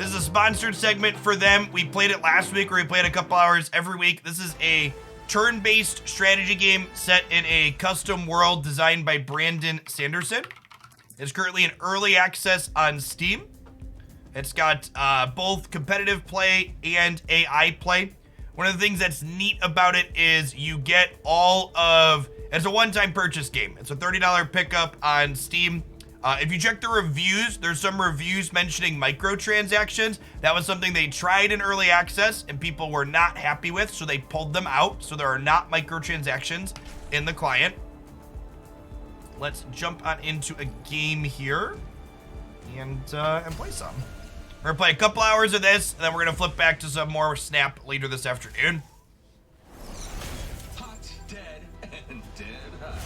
This is a sponsored segment for them. We played it last week, or we played a couple hours every week. This is a turn-based strategy game set in a custom world designed by Brandon Sanderson. It's currently in early access on Steam. It's got both competitive play and AI play. One of the things that's neat about it is you get it's a one-time purchase game. It's a $30 pickup on Steam. If you check the reviews, there's some reviews mentioning microtransactions. That was something they tried in early access and people were not happy with, so they pulled them out. So there are not microtransactions in the client. Let's jump on into a game here and play some. We're gonna play a couple hours of this, and then we're gonna flip back to some more Snap later this afternoon. Hot, dead, and dead hot.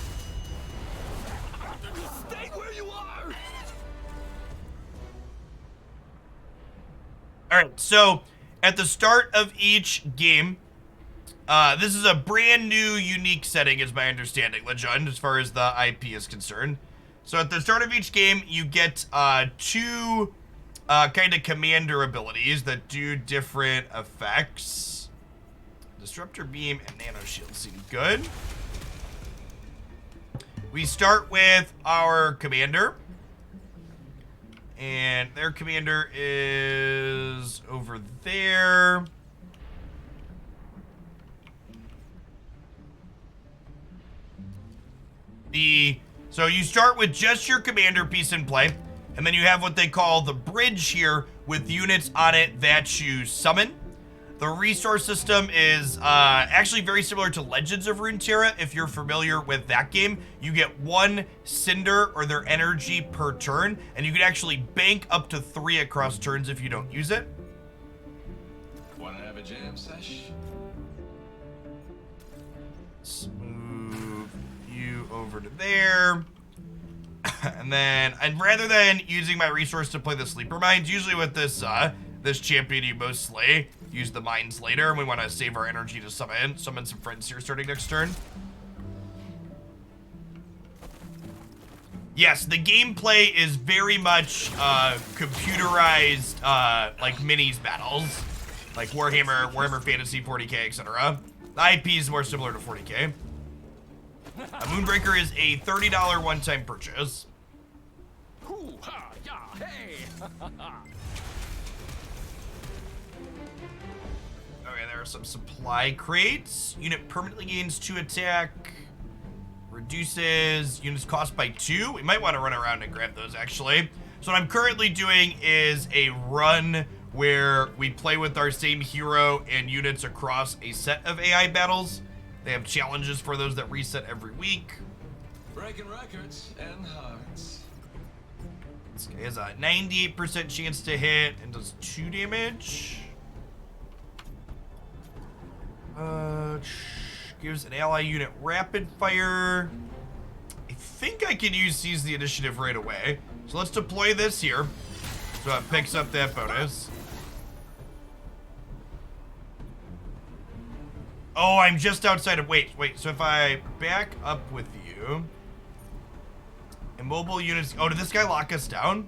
Stay where you are! Alright, so at the start of each game, this is a brand new, unique setting, is my understanding, Legend, as far as the IP is concerned. So at the start of each game, you get two kind of commander abilities that do different effects. Disruptor Beam and Nano Shield seem good. We start with our commander. And their commander is over there. So you start with just your commander piece in play, and then you have what they call the bridge here with units on it that you summon. The resource system is actually very similar to Legends of Runeterra. If you're familiar with that game, you get 1 cinder or their energy per turn, and you can actually bank up to 3 across turns if you don't use it. Wanna have a jam sesh? Let's move you over to there. And rather than using my resource to play the sleeper mines, usually with this this champion you mostly use the mines later, and we want to save our energy to summon some friends here starting next turn. Yes, the gameplay is very much computerized, like minis battles, like Warhammer Fantasy 40k, etc. The IP is more similar to 40k. Moonbreaker is a $30 one-time purchase. Hoo-ha, yeah, hey! Okay, there are some supply crates. Unit permanently gains 2 attack. Reduces units cost by 2. We might want to run around and grab those, actually. So what I'm currently doing is a run where we play with our same hero and units across a set of AI battles. They have challenges for those that reset every week. Breaking records and hearts. This guy has a 98% chance to hit and does 2 damage. Gives an ally unit rapid fire. I think I can seize the initiative right away. So let's deploy this here. So it picks up that bonus. Oh, I'm just outside of, wait. So if I back up with you, immobile units, oh, did this guy lock us down?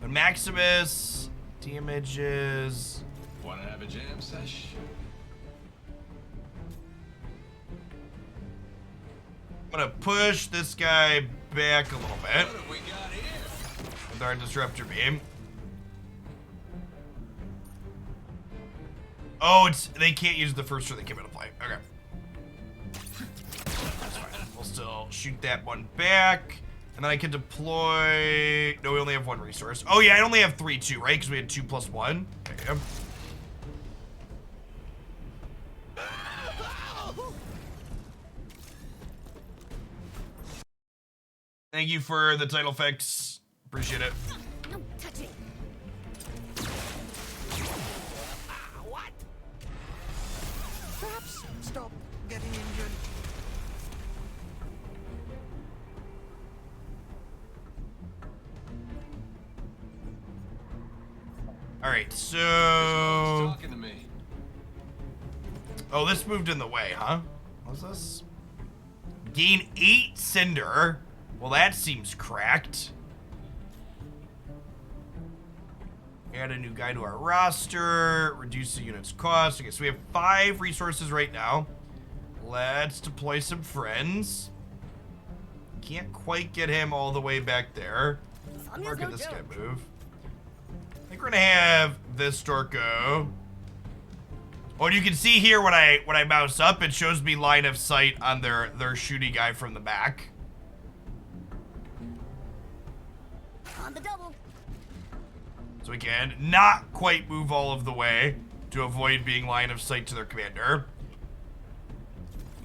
But Maximus damages. Wanna have a jam sesh? I'm gonna push this guy back a little bit What have we got here? with our Disruptor Beam. Oh, they can't use the first turn they came into play. Okay. That's fine. We'll still shoot that one back. And then I can deploy... No, we only have 1 resource. Oh, yeah, I only have 3 too, right? Because we had 2 plus 1. There you go. Thank you for the title fix. Appreciate it. No touching. What? Perhaps stop getting injured. All right, so... Talking to me. Oh, this moved in the way, huh? What's this? Gain 8 Cinder. Well, that seems cracked. Add a new guy to our roster. Reduce the unit's cost. Okay, so we have 5 resources right now. Let's deploy some friends. Can't quite get him all the way back there. Look at this guy move. I think we're gonna have this Storko. Oh, and you can see here when I mouse up, it shows me line of sight on their shooty guy from the back. On the double. So we can not quite move all of the way to avoid being line of sight to their commander.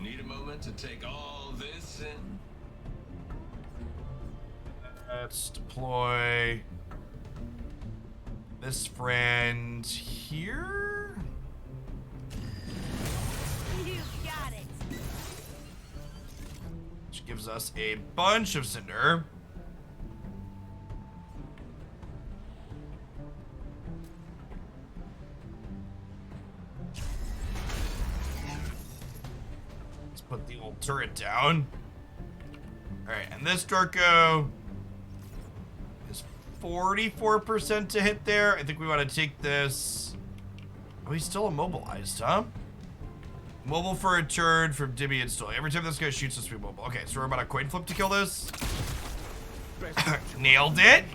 Need a moment to take all this in? Let's deploy this friend here. You got it. Which gives us a bunch of cinder. Let's put the old turret down. Alright, and this Dorko is 44% to hit there. I think we want to take this. Oh, he's still immobilized, huh? Mobile for a turn from Dimmy install. Every time this guy shoots us, we mobile. Okay, so we're about a coin flip to kill this. Nailed it.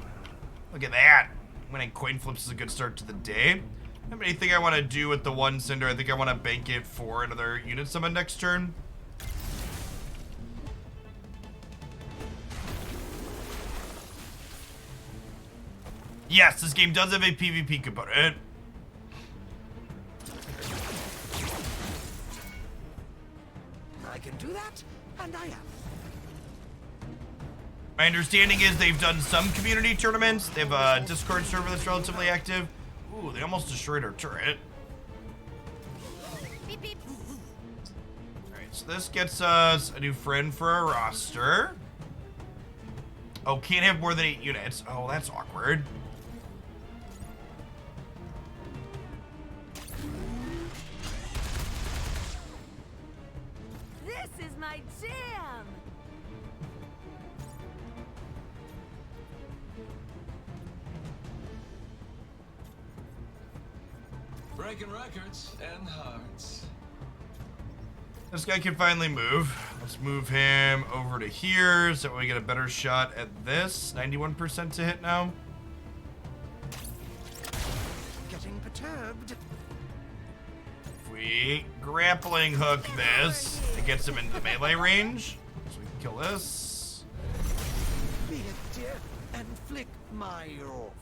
Look at that. Winning coin flips is a good start to the day. I have anything I want to do with the one cinder. I think I want to bank it for another unit summon next turn. Yes, this game does have a PvP component. I can do that, and I am. My understanding is they've done some community tournaments. They have a Discord server that's relatively active. Ooh, they almost destroyed our turret. Beep beep. Alright, so this gets us a new friend for our roster. Oh, can't have more than 8 units. Oh, that's awkward. This is my jam. Breaking records and hearts. This guy can finally move. Let's move him over to here so we get a better shot at this. 91% to hit now. Getting perturbed. If we grappling hook this, it gets him into the melee range. So we can kill this. Be a dear and flick my off.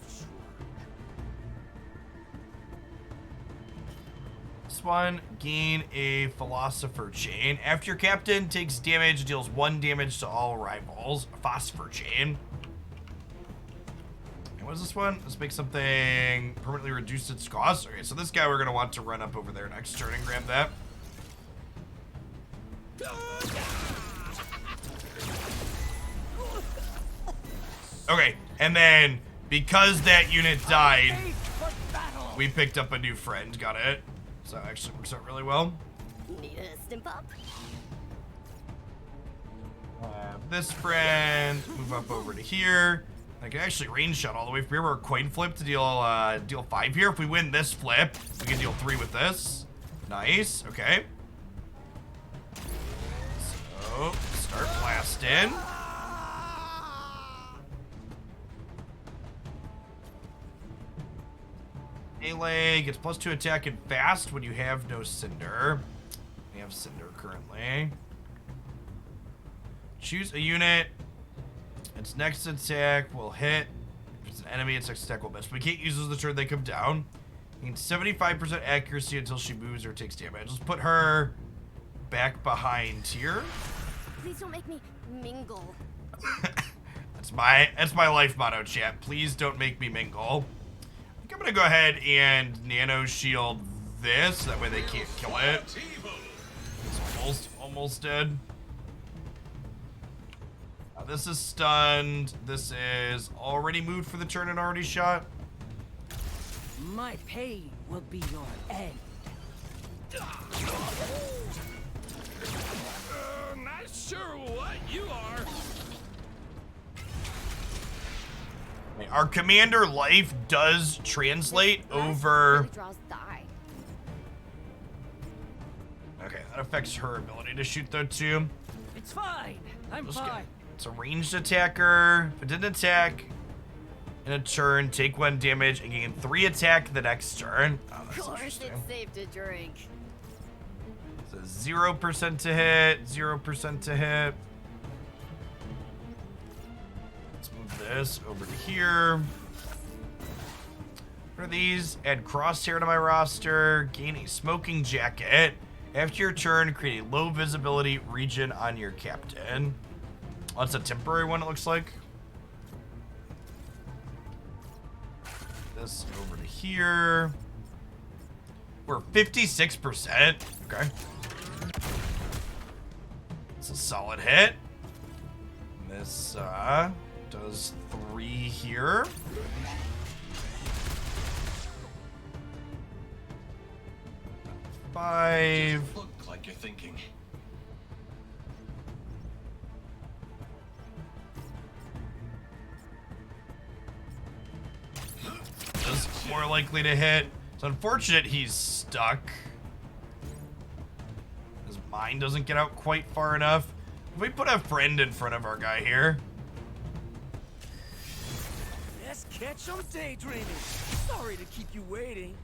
This one, gain a philosopher chain. After your captain takes damage, it deals 1 damage to all rivals. A phosphor chain. And what is this one? Let's make something permanently reduce its cost. Okay, so this guy we're gonna want to run up over there next turn and grab that. Okay, and then because that unit died, we picked up a new friend. Got it. So that actually works out really well. Need a stimp up? This friend, move up over to here. I can actually range shot all the way from here. We're a coin flip to deal 5 here. If we win this flip, we can deal 3 with this. Nice. Okay. So start blasting. Melee gets +2 attack and fast when you have no cinder. We have cinder currently. Choose a unit. Its next attack will hit. If it's an enemy, its next attack will miss. We can't use those the turn they come down. Gains 75% accuracy until she moves or takes damage. Let's put her back behind here. Please don't make me mingle. That's my life motto, chat. Please don't make me mingle. I think I'm gonna go ahead and nano shield this. That way they can't kill it. It's almost dead. This is stunned. This is already moved for the turn and already shot. My pain will be your end. Not sure what you are. Our commander life does translate over. Really draws the eye. Okay, that affects her ability to shoot though too. It's fine. I'm fine. It's a ranged attacker. If it didn't attack in a turn, take 1 damage and gain 3 attack the next turn. Oh, Of that's course, interesting. it's safe to drink. So 0% to hit, 0% to hit. Let's move this over to here. What are these? Add crosshair to my roster. Gain a smoking jacket. After your turn, create a low visibility region on your captain. Oh, that's a temporary one, it looks like. This over to here. We're 56%. Okay. It's a solid hit. This does 3 here. Five. Look like you're thinking. Just more likely to hit. It's unfortunate he's stuck. His mind doesn't get out quite far enough. If we put a friend in front of our guy here. Let's catch some daydreaming. Sorry to keep you waiting.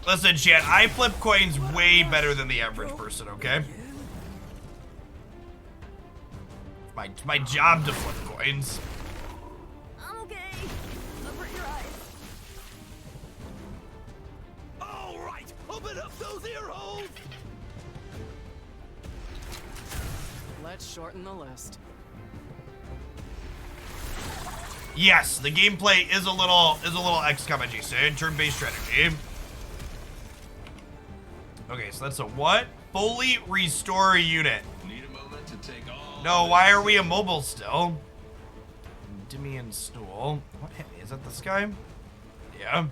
Listen, chat, I flip coins way better than the average person, okay? My job to flip coins. I'm okay. Cover your eyes. All right, open up those ear holes. Let's shorten the list. Yes, the gameplay is a little XCOM adjacent, turn-based strategy. Okay, so that's a what? Fully restore unit. Need a moment to take all. No, why are we immobile still? Endymion Stool. What hit me? Is that this guy? Yeah.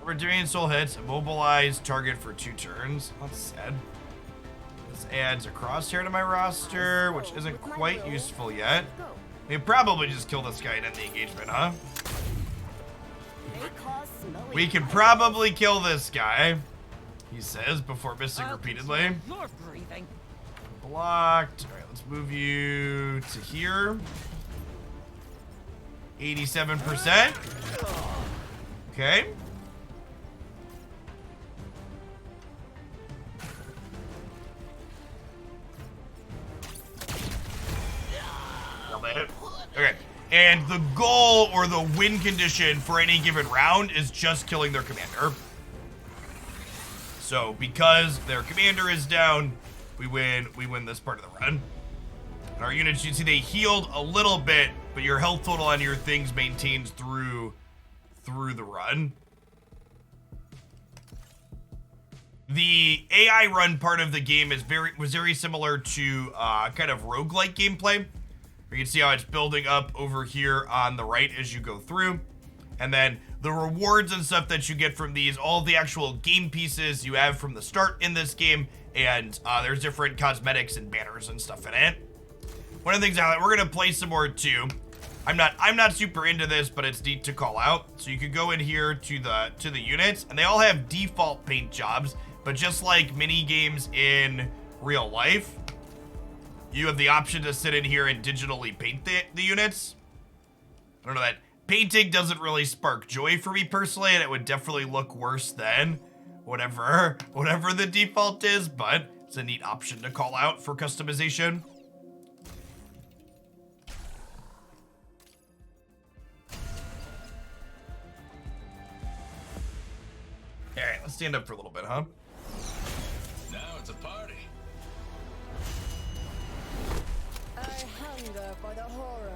We're doing soul hits. Immobilize target for 2 turns. That's sad. This adds a crosshair to my roster, which isn't quite useful yet. Go. We could probably just kill this guy and end the engagement, huh? They cause smelly We could eyes. probably kill this guy, he says, before missing repeatedly. More breathing. Blocked. All right, let's move you to here. 87%. Okay. Okay. And the goal or the win condition for any given round is just killing their commander. So because their commander is down, we win this part of the run. And our units, you see they healed a little bit, but your health total on your things maintains through the run. The AI run part of the game was very similar to kind of roguelike gameplay. You can see how it's building up over here on the right as you go through. And then the rewards and stuff that you get from these, all the actual game pieces you have from the start in this game, and there's different cosmetics and banners and stuff in it. One of the things that we're gonna play some more too. I'm not super into this, but it's neat to call out. So you could go in here to the units, and they all have default paint jobs, but just like mini games in real life, you have the option to sit in here and digitally paint the units. I don't know, that painting doesn't really spark joy for me personally, and it would definitely look worse than whatever the default is, but it's a neat option to call out for customization. All right, let's stand up for a little bit, huh? Now it's a party. I hunger for the horror.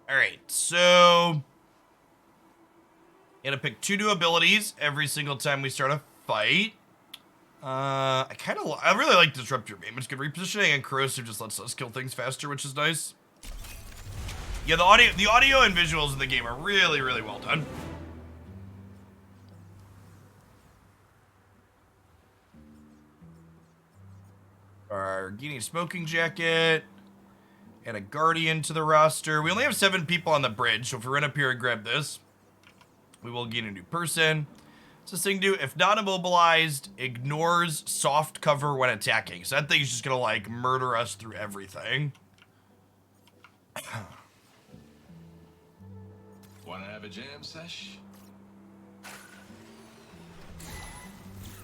All right, so gonna pick 2 new abilities every single time we start a fight. I really like Disruptor Beam. It's good repositioning, and Corrosive just lets us kill things faster, which is nice. Yeah, the audio and visuals in the game are really, really well done. Our Guinea Smoking Jacket. Add a Guardian to the roster. We only have 7 people on the bridge, so if we run up here and grab this, we will gain a new person. What's this thing do? If not immobilized, ignores soft cover when attacking. So that thing's just gonna, like, murder us through everything. Wanna have a jam sesh?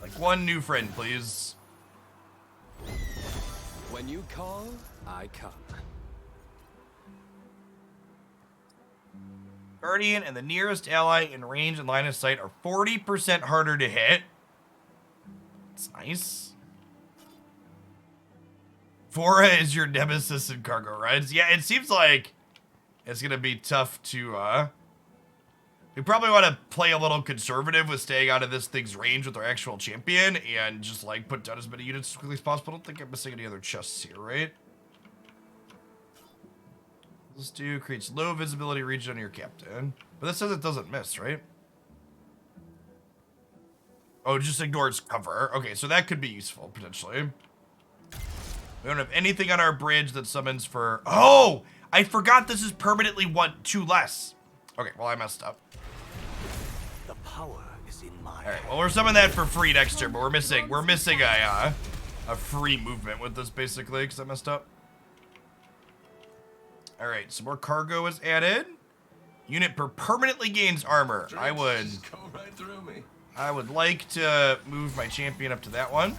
Like, one new friend, please. When you call, I come. Guardian and the nearest ally in range and line of sight are 40% harder to hit. It's nice. Fora is your nemesis in cargo rides. Yeah, it seems like it's gonna be tough to, we probably want to play a little conservative with staying out of this thing's range with our actual champion and just, like, put down as many units as quickly as possible. I don't think I'm missing any other chests here, right? This do creates low visibility region on your captain. But this says it doesn't miss, right? Oh, it just ignores cover. Okay, so that could be useful, potentially. We don't have anything on our bridge that summons for... Oh! I forgot this is permanently 2 less. Okay, well, I messed up. The power is in my Alright, well, we're summoning that for free next turn, but we're missing a free movement with this, basically, because I messed up. Alright, some more cargo is added. Unit permanently gains armor. Just go right through me. I would like to move my champion up to that one.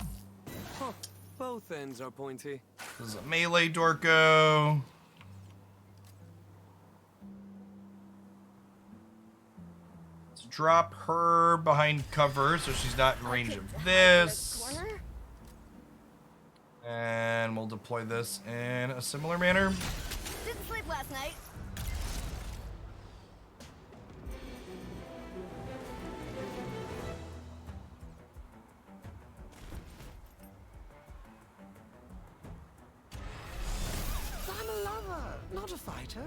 Huh, both ends are pointy. This is a melee Dorko. Let's drop her behind cover so she's not in range of this. And we'll deploy this in a similar manner. Didn't sleep last night. I'm a lover, not a fighter.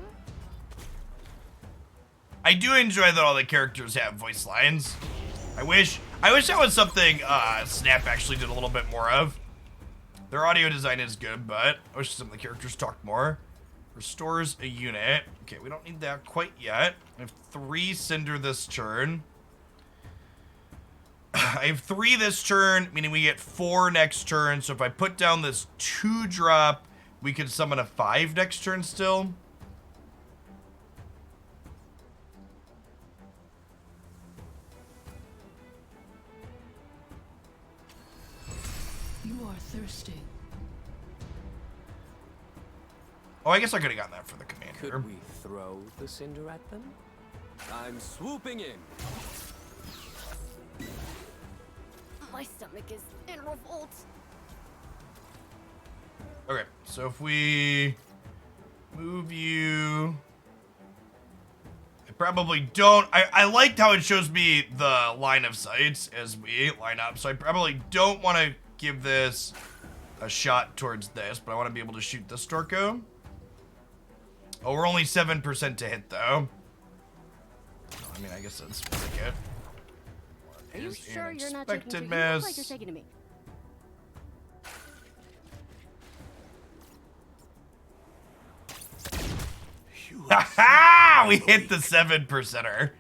I do enjoy that all the characters have voice lines. I wish that was something Snap actually did a little bit more of. Their audio design is good, but I wish some of the characters talked more. Restores a unit. Okay, we don't need that quite yet. I have 3 Cinder this turn. I have 3 this turn, meaning we get 4 next turn. So if I put down this 2-drop, we could summon a 5 next turn still. You are thirsty. Oh, I guess I could have gotten that for the commander. Could we throw the cinder at them? I'm swooping in. My stomach is in revolt. Okay, so if we move you... I probably don't... I liked how it shows me the line of sights as we line up, so I probably don't want to give this a shot towards this, but I want to be able to shoot this Dorko. Oh, we're only 7% to hit, though. I mean, I guess that's pretty good. Are you Is sure an you're not taking expected to me? You look like miss. you're taking to me. Ha-ha! We hit the 7%er.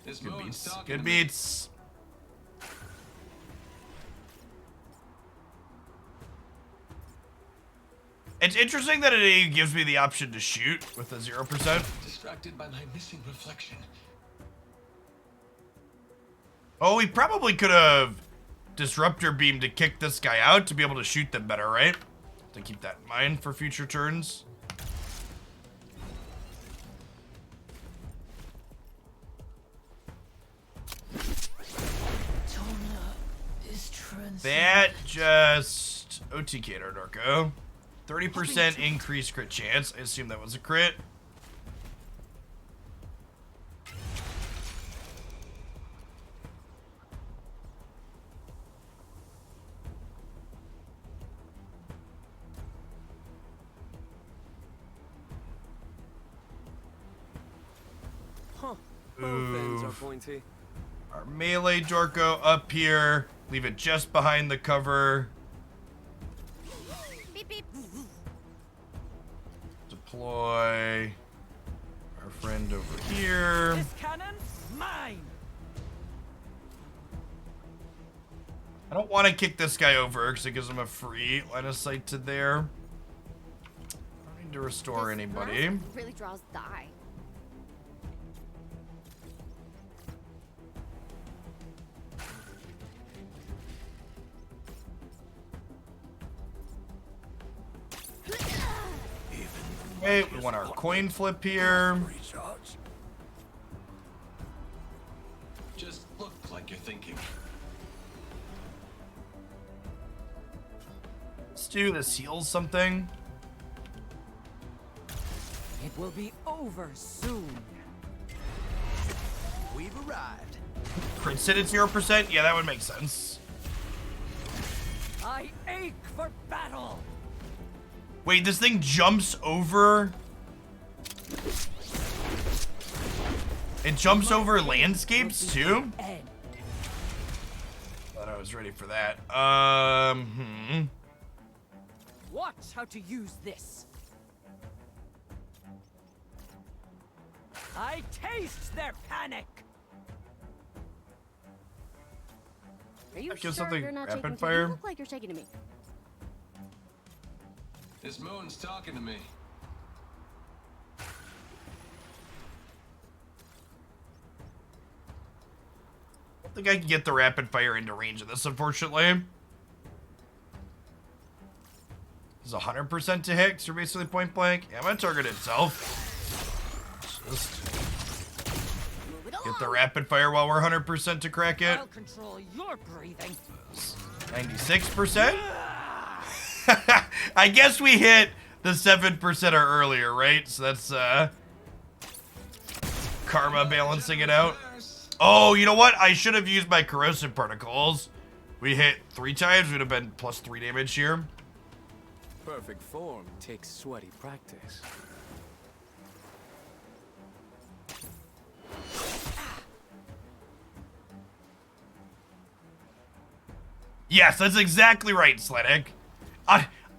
This Good mode's beats. talking Good to me. beats. It's interesting that it gives me the option to shoot with a 0%. Distracted by my missing reflection. Oh, we probably could have Disruptor Beam to kick this guy out to be able to shoot them better, right? To keep that in mind for future turns. That just OTK'd our Dorko. 30% increased crit chance. I assume that was a crit. Both ends are Oof. pointy. Our melee Dorko up here. Leave it just behind the cover. Beep beep. Deploy our friend over here. This cannon, mine. I don't want to kick this guy over because it gives him a free line of sight to there. I don't need to restore This anybody. mask really draws the eye. Okay, we want our coin flip here. Just look like you're thinking. Let's do this, heals something. It will be over soon. We've arrived. Crit sit at 0%? Yeah, that would make sense. I ache for battle. Wait, this thing jumps over. It jumps over landscapes too? End. Thought I was ready for that. Watch how to use this. I taste their panic. Are you That sure gives something you're not rapid shaking? fire. You look like you're shaking to me. This moon's talking to me. I don't think I can get the rapid fire into range of this, unfortunately. It's 100% to hit, 'cause you're basically point blank. Yeah, I'm gonna target itself. Just Move it get the along. rapid fire while we're 100% to crack it. I'll control your breathing. 96%? I guess we hit the 7% or earlier, right? So that's karma balancing it out. Oh, you know what? I should have used my corrosive particles. We hit 3 times, we'd have been plus 3 damage here. Perfect form takes sweaty practice. Yes, that's exactly right, Sletic.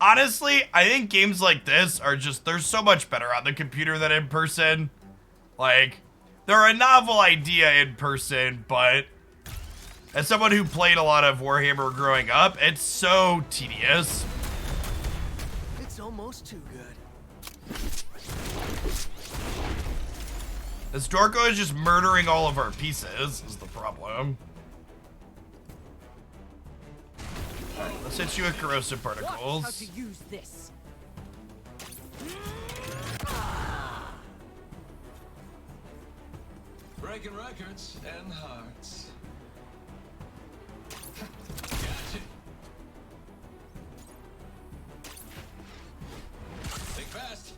Honestly, I think games like this are just, they're so much better on the computer than in person. Like, they're a novel idea in person, but as someone who played a lot of Warhammer growing up, it's so tedious. It's almost too good. This Dorko is just murdering all of our pieces, is the problem. Alright, let's hit you with corrosive Watch how particles. to use this. Breaking records and hearts. Gotcha. Think fast.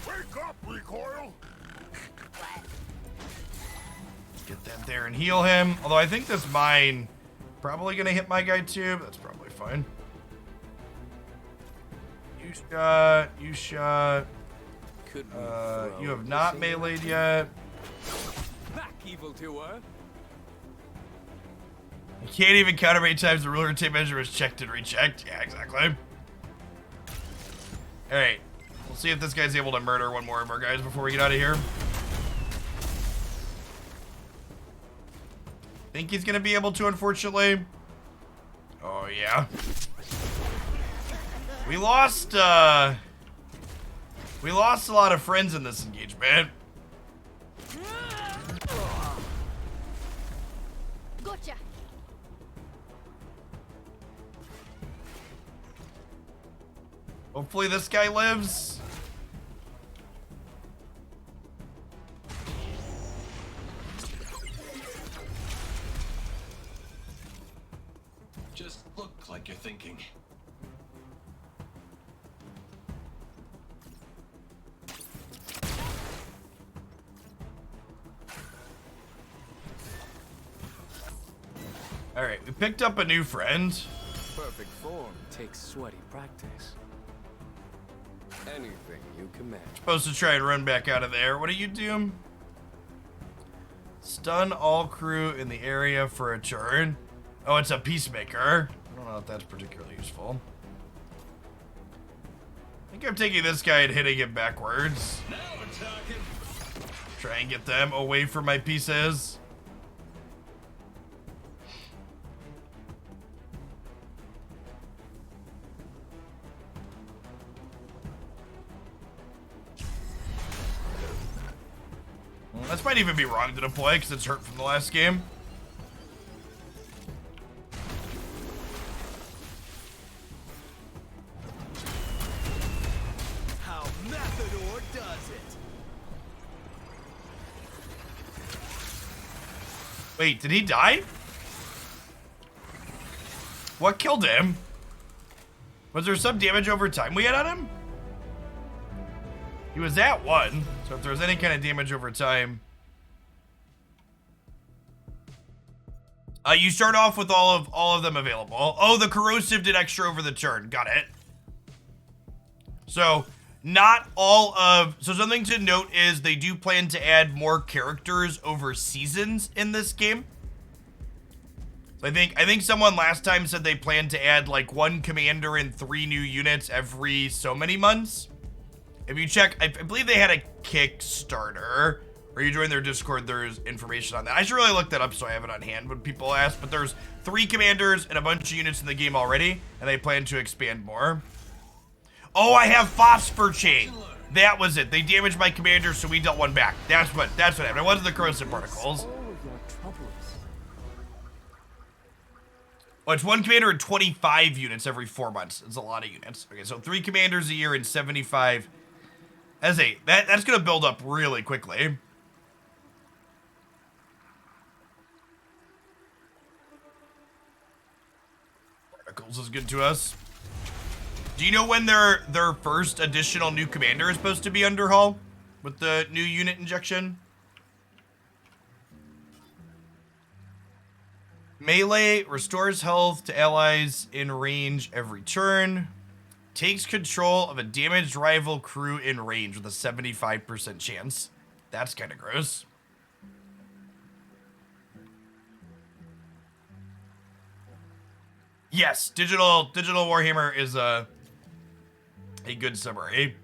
Wake up, recoil! Get that there and heal him. Although I think this mine probably gonna hit my guy too, but that's probably fine. You shot. Could we You throw have not this in? meleeed yet. Back, evil doer. I can't even count how many times the ruler tape measure was checked and rechecked. Yeah, exactly. Alright. We'll see if this guy's able to murder one more of our guys before we get out of here. Think he's gonna be able to, unfortunately. Oh, yeah. We lost a lot of friends in this engagement. Gotcha. Hopefully this guy lives. Just look like you're thinking. All right, we picked up a new friend. Perfect form takes sweaty practice. Anything you command. Supposed to try and run back out of there. What do you do? Stun all crew in the area for a turn. Oh, it's a peacemaker. I don't know if that's particularly useful. I think I'm taking this guy and hitting him backwards. Now we're talking. Try and get them away from my pieces. This might even be wrong to deploy because it's hurt from the last game. How Matador does it. Wait, did he die? What killed him? Was there some damage over time we had on him? He was at 1, so if there's any kind of damage over time. You start off with all of them available. Oh, the corrosive did extra over the turn. Got it. So, not all of... So something to note is they do plan to add more characters over seasons in this game. So I think someone last time said they plan to add like 1 commander and 3 new units every so many months. If you check, I believe they had a Kickstarter, or you join their Discord, there's information on that. I should really look that up so I have it on hand when people ask, but there's 3 commanders and a bunch of units in the game already, and they plan to expand more. Oh, I have Phosphor Chain. That was it. They damaged my commander, so we dealt 1 back. That's what happened. It wasn't the corrosive particles. All your troubles. Oh, it's 1 commander and 25 units every 4 months. It's a lot of units. Okay, so 3 commanders a year and 75. That's gonna build up really quickly. Particles is good to us. Do you know when their first additional new commander is supposed to be underhaul with the new unit injection? Melee restores health to allies in range every turn. Takes control of a damaged rival crew in range with a 75% chance. That's kind of gross. Yes, digital Warhammer is a good summary.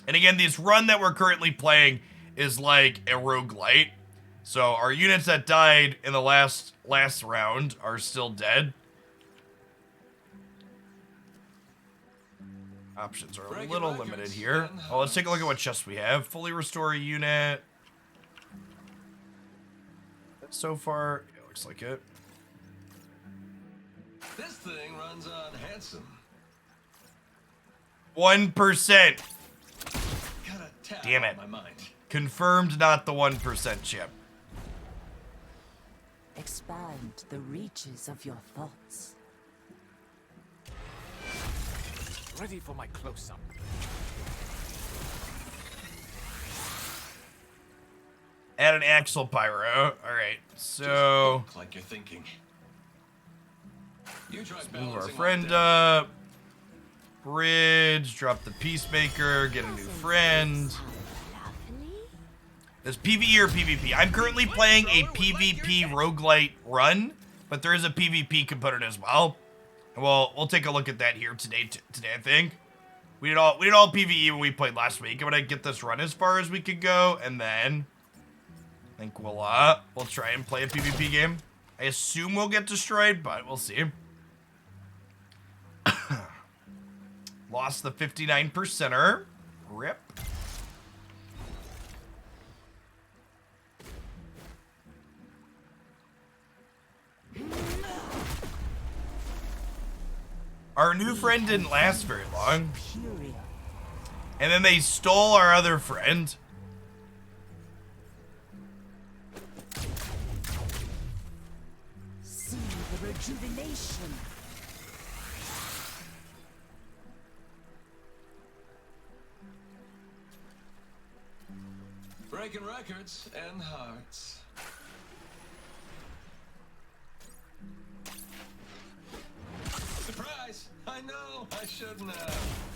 And again, this run that we're currently playing is like a roguelite. So our units that died in the last round are still dead. Options are a little limited here. Oh, let's take a look at what chests we have. Fully restore a unit. So far, it looks like it. This thing runs on handsome. 1%. Got a tab Damn it. on my mind. Confirmed not the 1% chip. Expand the reaches of your thoughts. Ready for my close-up. Add an Axle Pyro. Alright, so... Look like you're thinking. You try move our balancing friend all day. up. Bridge. Drop the Peacemaker. Get a new friend. Is PvE or PvP? I'm currently playing a PvP roguelite run, but there is a PvP component as well. And we'll take a look at that here today, I think. We did all PvE when we played last week. I'm gonna get this run as far as we could go, and then I think we'll try and play a PvP game. I assume we'll get destroyed, but we'll see. Lost the 59%er. Rip. Our new friend didn't last very long. And then they stole our other friend. See the rejuvenation. Breaking records and hearts. I know. I shouldn't have.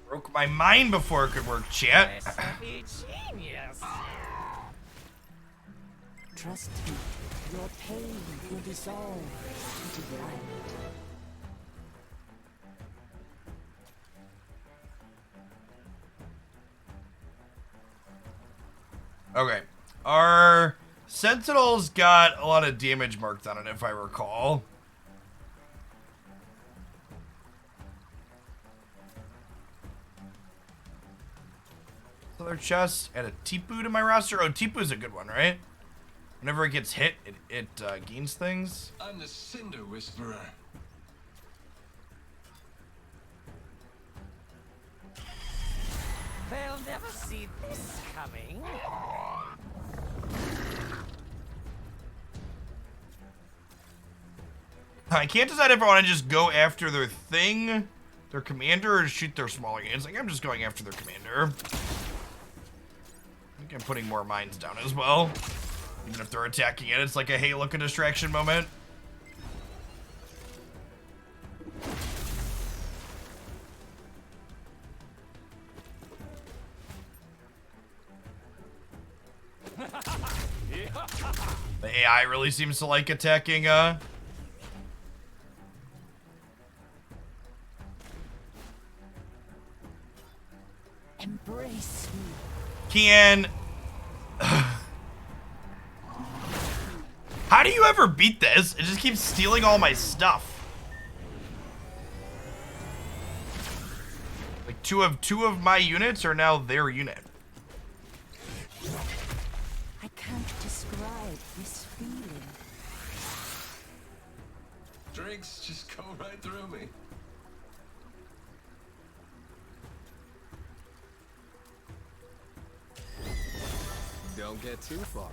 Broke my mind before it could work, chat. Genius. Trust me, your pain will dissolve into light. Okay. Our Sentinel's got a lot of damage marked on it, if I recall. Another chest. Add a Tipu to my roster. Oh, Tipu's a good one, right? Whenever it gets hit, it gains things. I'm the Cinder Whisperer. They'll never see this coming. I can't decide if I want to just go after their thing, their commander, or shoot their smaller units. Like, I'm just going after their commander. I think I'm putting more mines down as well. Even if they're attacking it, it's like a hey, look, a distraction moment. The AI really seems to like attacking, Embrace me. Kian. How do you ever beat this? It just keeps stealing all my stuff. Like two of my units are now their unit. I can't describe this feeling. Drinks just go right through me. Don't get too far.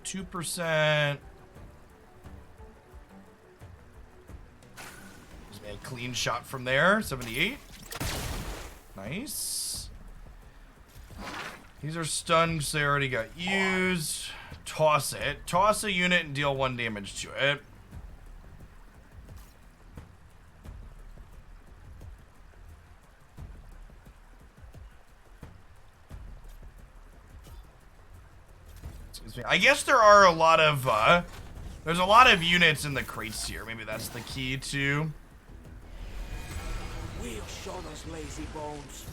%. Just made a clean shot from there. 78. Nice. These are stunned because they already got used. Toss it. Toss a unit and deal 1 damage to it. I guess there are a lot of, there's a lot of units in the crates here. Maybe that's the key to. We'll show those lazy bones.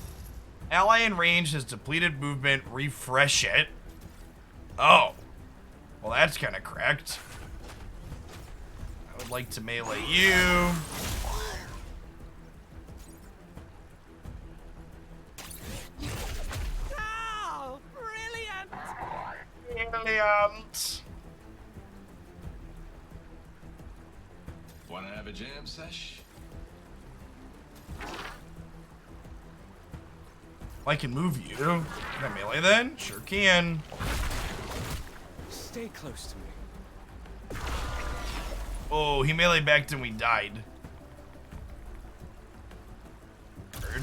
Ally in range has depleted movement. Refresh it. Oh. Well, that's kind of cracked. I would like to melee you. Oh, brilliant! Brilliant. Wanna have a jam sesh? I can move you. Can I melee then? Sure can. Stay close to me. Oh, he melee backed and we died. Bird.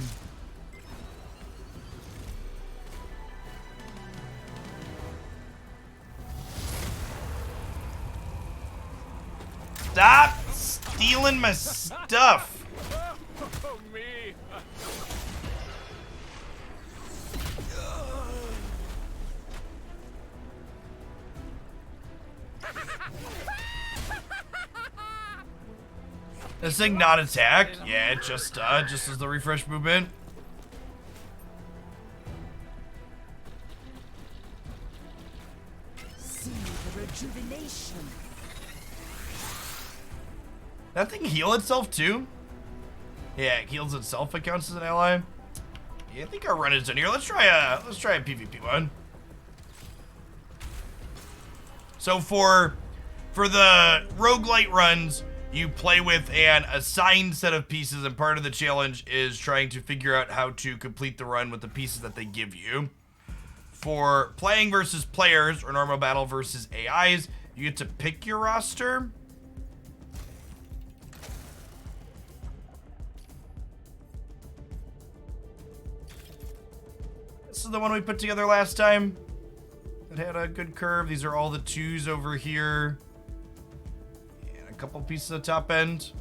Stop stealing my stuff. Oh, me. This thing not attack? Yeah, it just as the refresh movement. See the rejuvenation. That thing heal itself too? Yeah, it heals itself. It counts as an ally. Yeah, I think our run is done here. Let's try a PvP one. So for the roguelite runs, you play with an assigned set of pieces, and part of the challenge is trying to figure out how to complete the run with the pieces that they give you. For playing versus players, or normal battle versus AIs, you get to pick your roster. This is the one we put together last time. It had a good curve. These are all the 2s over here. And a couple pieces of top end.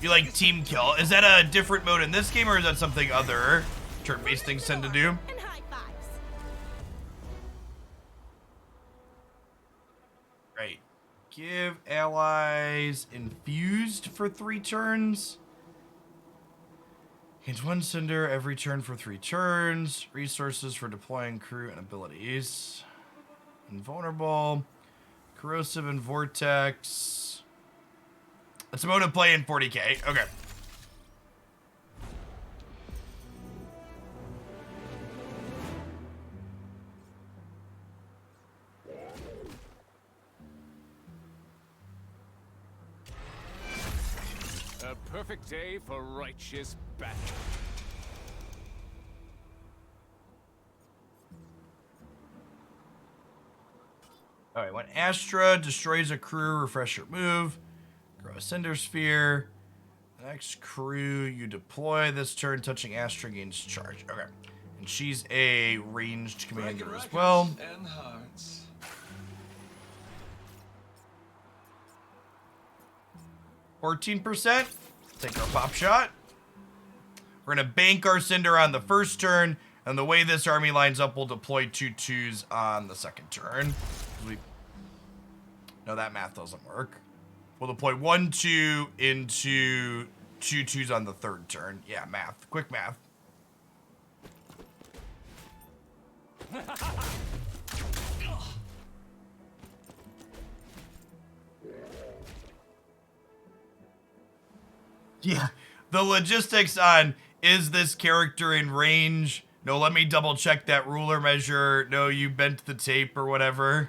You like team kill. Is that a different mode in this game, or is that something other turn-based things tend to do? And high fives. Right. Give allies infused for 3 turns. Gains 1 cinder every turn for 3 turns. Resources for deploying crew and abilities. Invulnerable. Corrosive and vortex. It's a mode of play in 40k. Okay. A perfect day for righteous battle. Alright, when Astra destroys a crew, refresh your move. Grow a Cinder Sphere. The next crew you deploy this turn, touching Astra gains charge. Okay. And she's a ranged commander as well. And hearts. 14%. Take our pop shot. We're going to bank our Cinder on the first turn, and the way this army lines up, we'll deploy 2 2s on the second turn. No, that math doesn't work. We'll deploy 1 2 into 2 2s on the third turn. Yeah, math. Quick math. Yeah, the logistics on, is this character in range? No, let me double check that ruler measure. No, you bent the tape or whatever.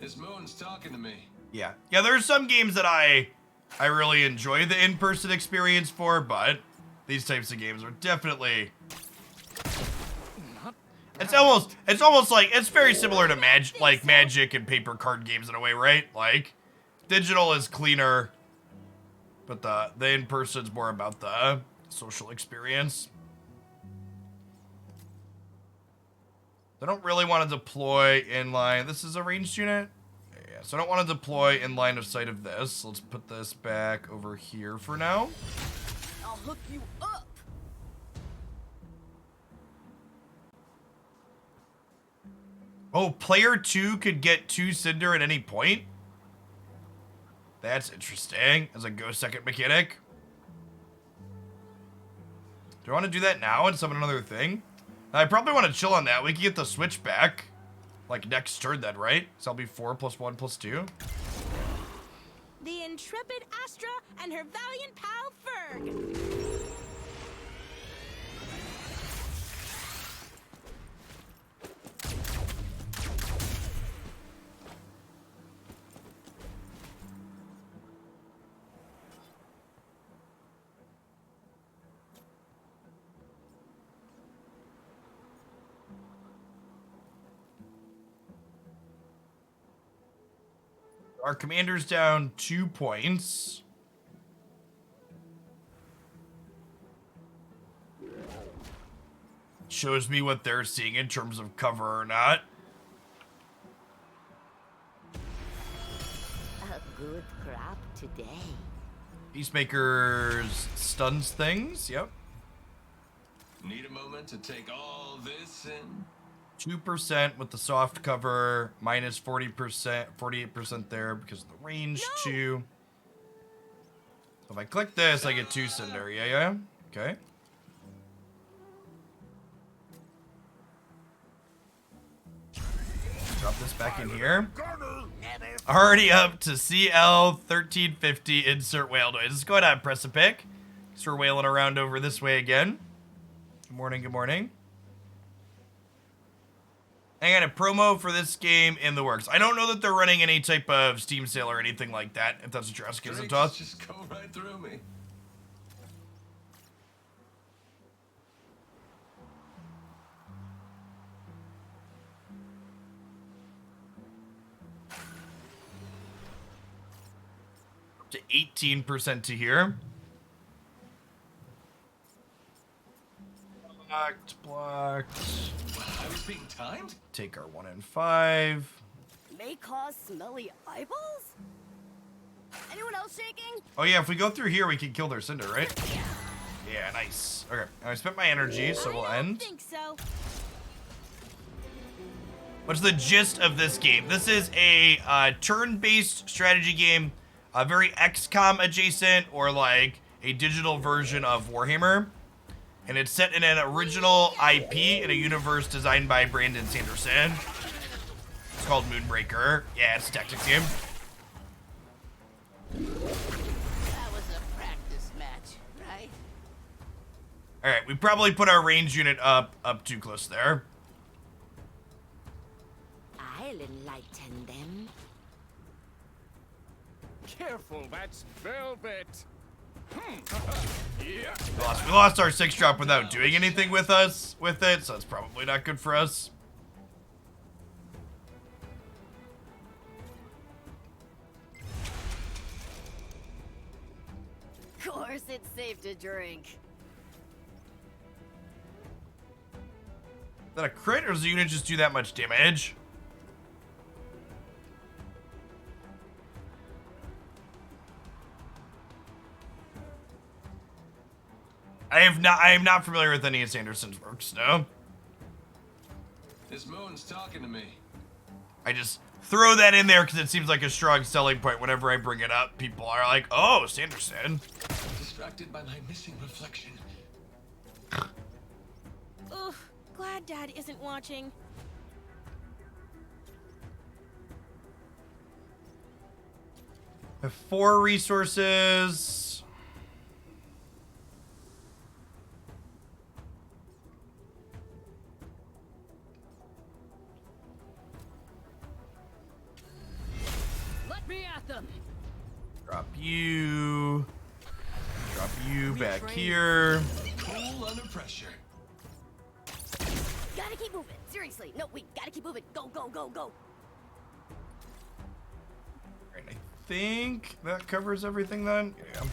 This moon's talking to me. Yeah. Yeah, there's some games that I really enjoy the in-person experience for, but these types of games are definitely... It's almost like, it's very similar to Magic and paper card games in a way, right? Like, digital is cleaner, but the in-person's more about the social experience. I don't really want to deploy in line. This is a ranged unit? Yeah, so I don't want to deploy in line of sight of this. Let's put this back over here for now. I'll hook you up. Oh, player 2 could get 2 Cinder at any point? That's interesting. As a go second mechanic. Do I want to do that now and summon another thing? I probably want to chill on that. We can get the switch back. Like next turn then, right? So I'll be 4 + 1 + 2. The intrepid Astra and her valiant pal Ferg. Our commander's down 2 points. Shows me what they're seeing in terms of cover or not. A good crop today. Peacemaker's stuns things. Yep. Need a moment to take all this in? 2% with the soft cover, minus 40%, 48% there because of the range 2. So if I click this, I get 2 Cinder. Yeah. Okay. Drop this back in here. Gunner! Already up to CL 1350. Insert whale noise. Let's go ahead and press a pick. So we're wailing around over this way again. Good morning, good morning. I got a promo for this game in the works. I don't know that they're running any type of Steam sale or anything like that, if that's what you're asking, Drakes Toss. just go right through me. Up to 18% to here. Blocked. I was being timed? Take our 1 and 5. May cause smelly eyeballs? Anyone else shaking? Oh yeah, if we go through here, we can kill their Cinder, right? Yeah, nice. Okay, I spent my energy, so we'll I don't end. think so. What's the gist of this game? This is a turn-based strategy game, very XCOM adjacent, or like a digital version of Warhammer. And it's set in an original IP in a universe designed by Brandon Sanderson. It's called Moonbreaker. Yeah, it's a tactics game. That was a practice match, right? All right, we probably put our range unit up too close there. I'll enlighten them. Careful, that's velvet. Yeah. We lost our 6-drop without doing anything with it, so it's probably not good for us. Of course, it's safe to drink. Is that a crit, or does the unit just do that much damage? I am not familiar with any of Sanderson's works, no. This moon's talking to me. I just throw that in there because it seems like a strong selling point. Whenever I bring it up, people are like, oh, Sanderson. Distracted by my missing reflection. Ugh, glad Dad isn't watching. I have 4 resources. Let me at them. Drop you back here. Cool under pressure. Gotta keep moving. Seriously, no, we gotta keep moving. Go, go, go, go. Alright, I think that covers everything then. Yeah.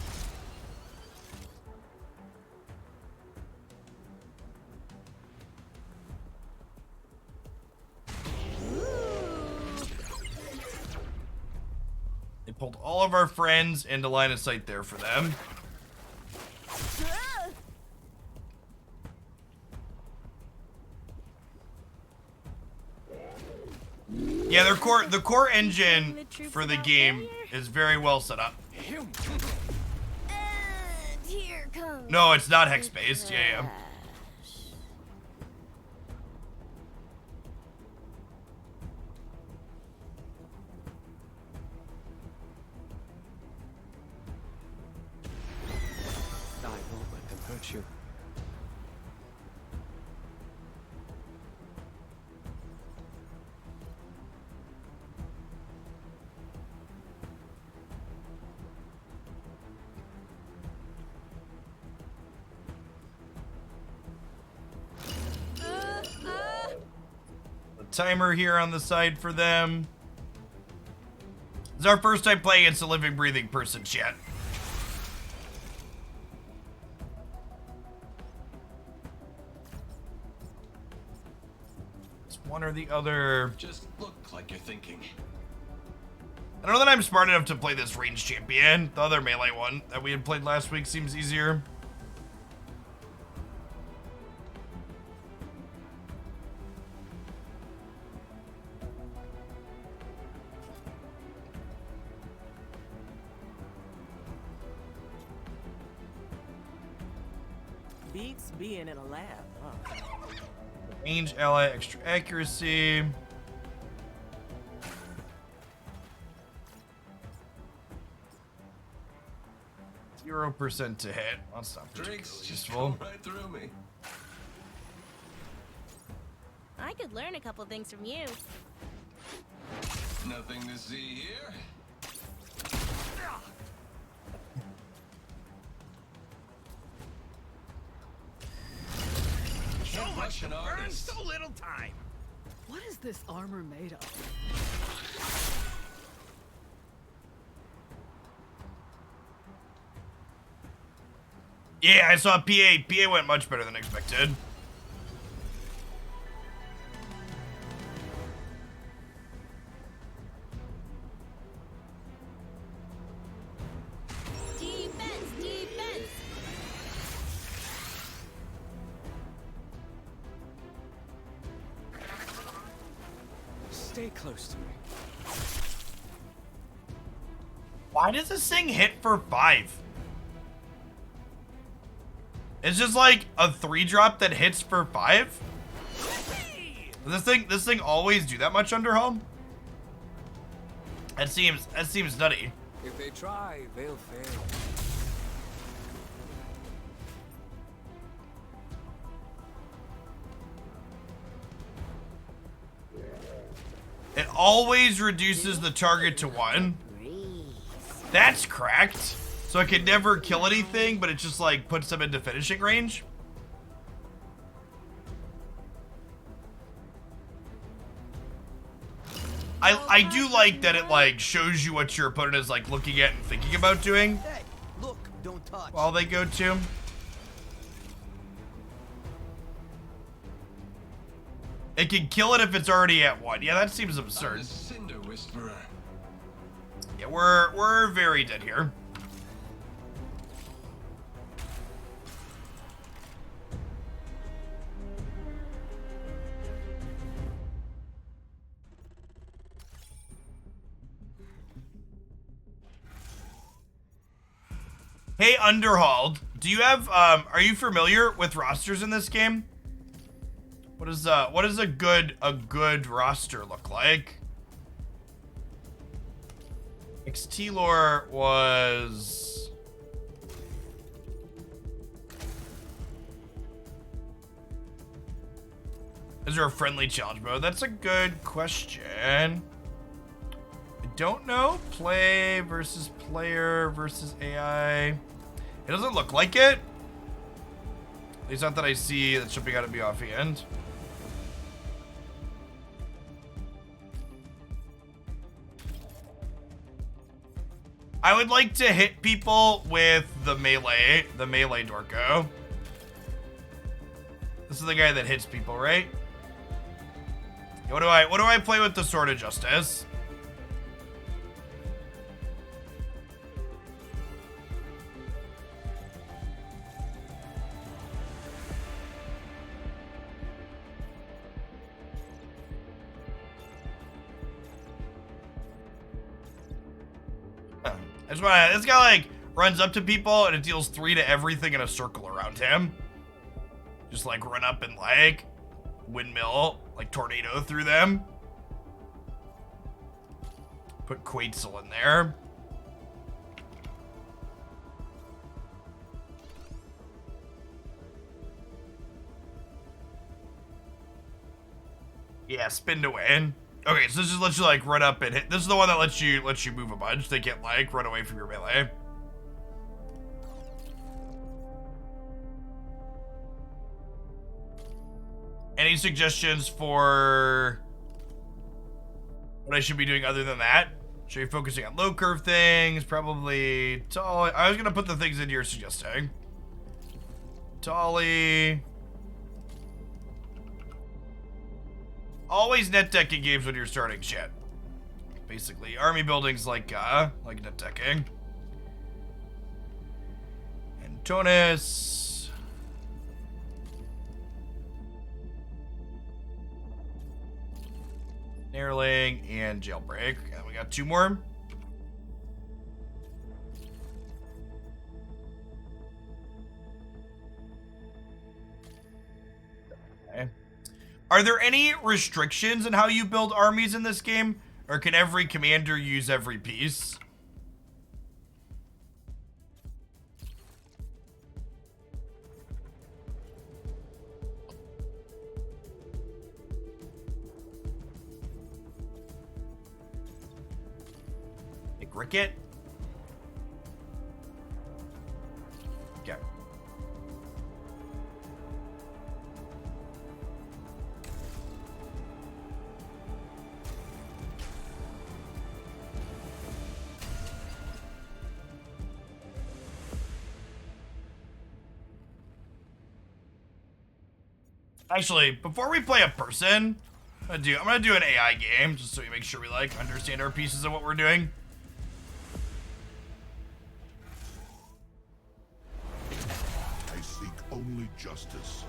They pulled all of our friends into line of sight there for them. Ah! Yeah, the core engine for the game is very well set up. And here comes. No, it's not hex based. Yeah. I won't let them hurt you. A timer here on the side for them. This is our first time playing against a living, breathing person, chat. It's one or the other. Just look like you're thinking. I don't know that I'm smart enough to play this range champion. The other melee one that we had played last week seems easier. Beats being in a lab, huh? Range, ally, extra accuracy. 0% to hit. That's not Drinks particularly just useful. go right through me. I could learn a couple things from you. Nothing to see here. So much to an burn, artist. so little time. What is this armor made of? Yeah, I saw PA. PA went much better than expected. Defense, defense. Stay close to me. Why does this thing hit for 5? It's just like a 3-drop that hits for 5? Does this thing always do that much under home? That seems nutty. If they try, they'll fail. It always reduces the target to 1. That's cracked. So it can never kill anything, but it just like puts them into finishing range. I do like that it like shows you what your opponent is like looking at and thinking about doing Hey, look, don't touch. while they go to. It can kill it if it's already at 1. Yeah, that seems I'm absurd. a Cinder Whisperer. Yeah, we're very dead here. Hey, Underhauled, do you have, are you familiar with rosters in this game? What does a good roster look like? XT lore was... Is there a friendly challenge mode? That's a good question. I don't know. Play versus player versus AI. It doesn't look like it. At least not that I see that's jumping out at me offhand. I would like to hit people with the melee Dorko. This is the guy that hits people, right? What do I play with the Sword of Justice? This guy like runs up to people and it deals 3 to everything in a circle around him. Just like run up and like windmill, like tornado through them. Put Quetzal in there. Yeah, spin to win. Okay, so this just lets you like run up and hit. This is the one that lets you move a bunch. They can't like run away from your melee. Any suggestions for what I should be doing other than that? Should be focusing on low curve things, probably tall. I was gonna put the things in you're suggesting. Tolly. Always net decking games when you're starting shit. Basically, army buildings like net decking. Antonis. Narling and Jailbreak. And we got 2 more. Okay. Are there any restrictions in how you build armies in this game? Or can every commander use every piece? brick it. Okay. Actually, before we play a person, I'm gonna do an AI game just so we make sure we like understand our pieces of what we're doing. I seek only justice.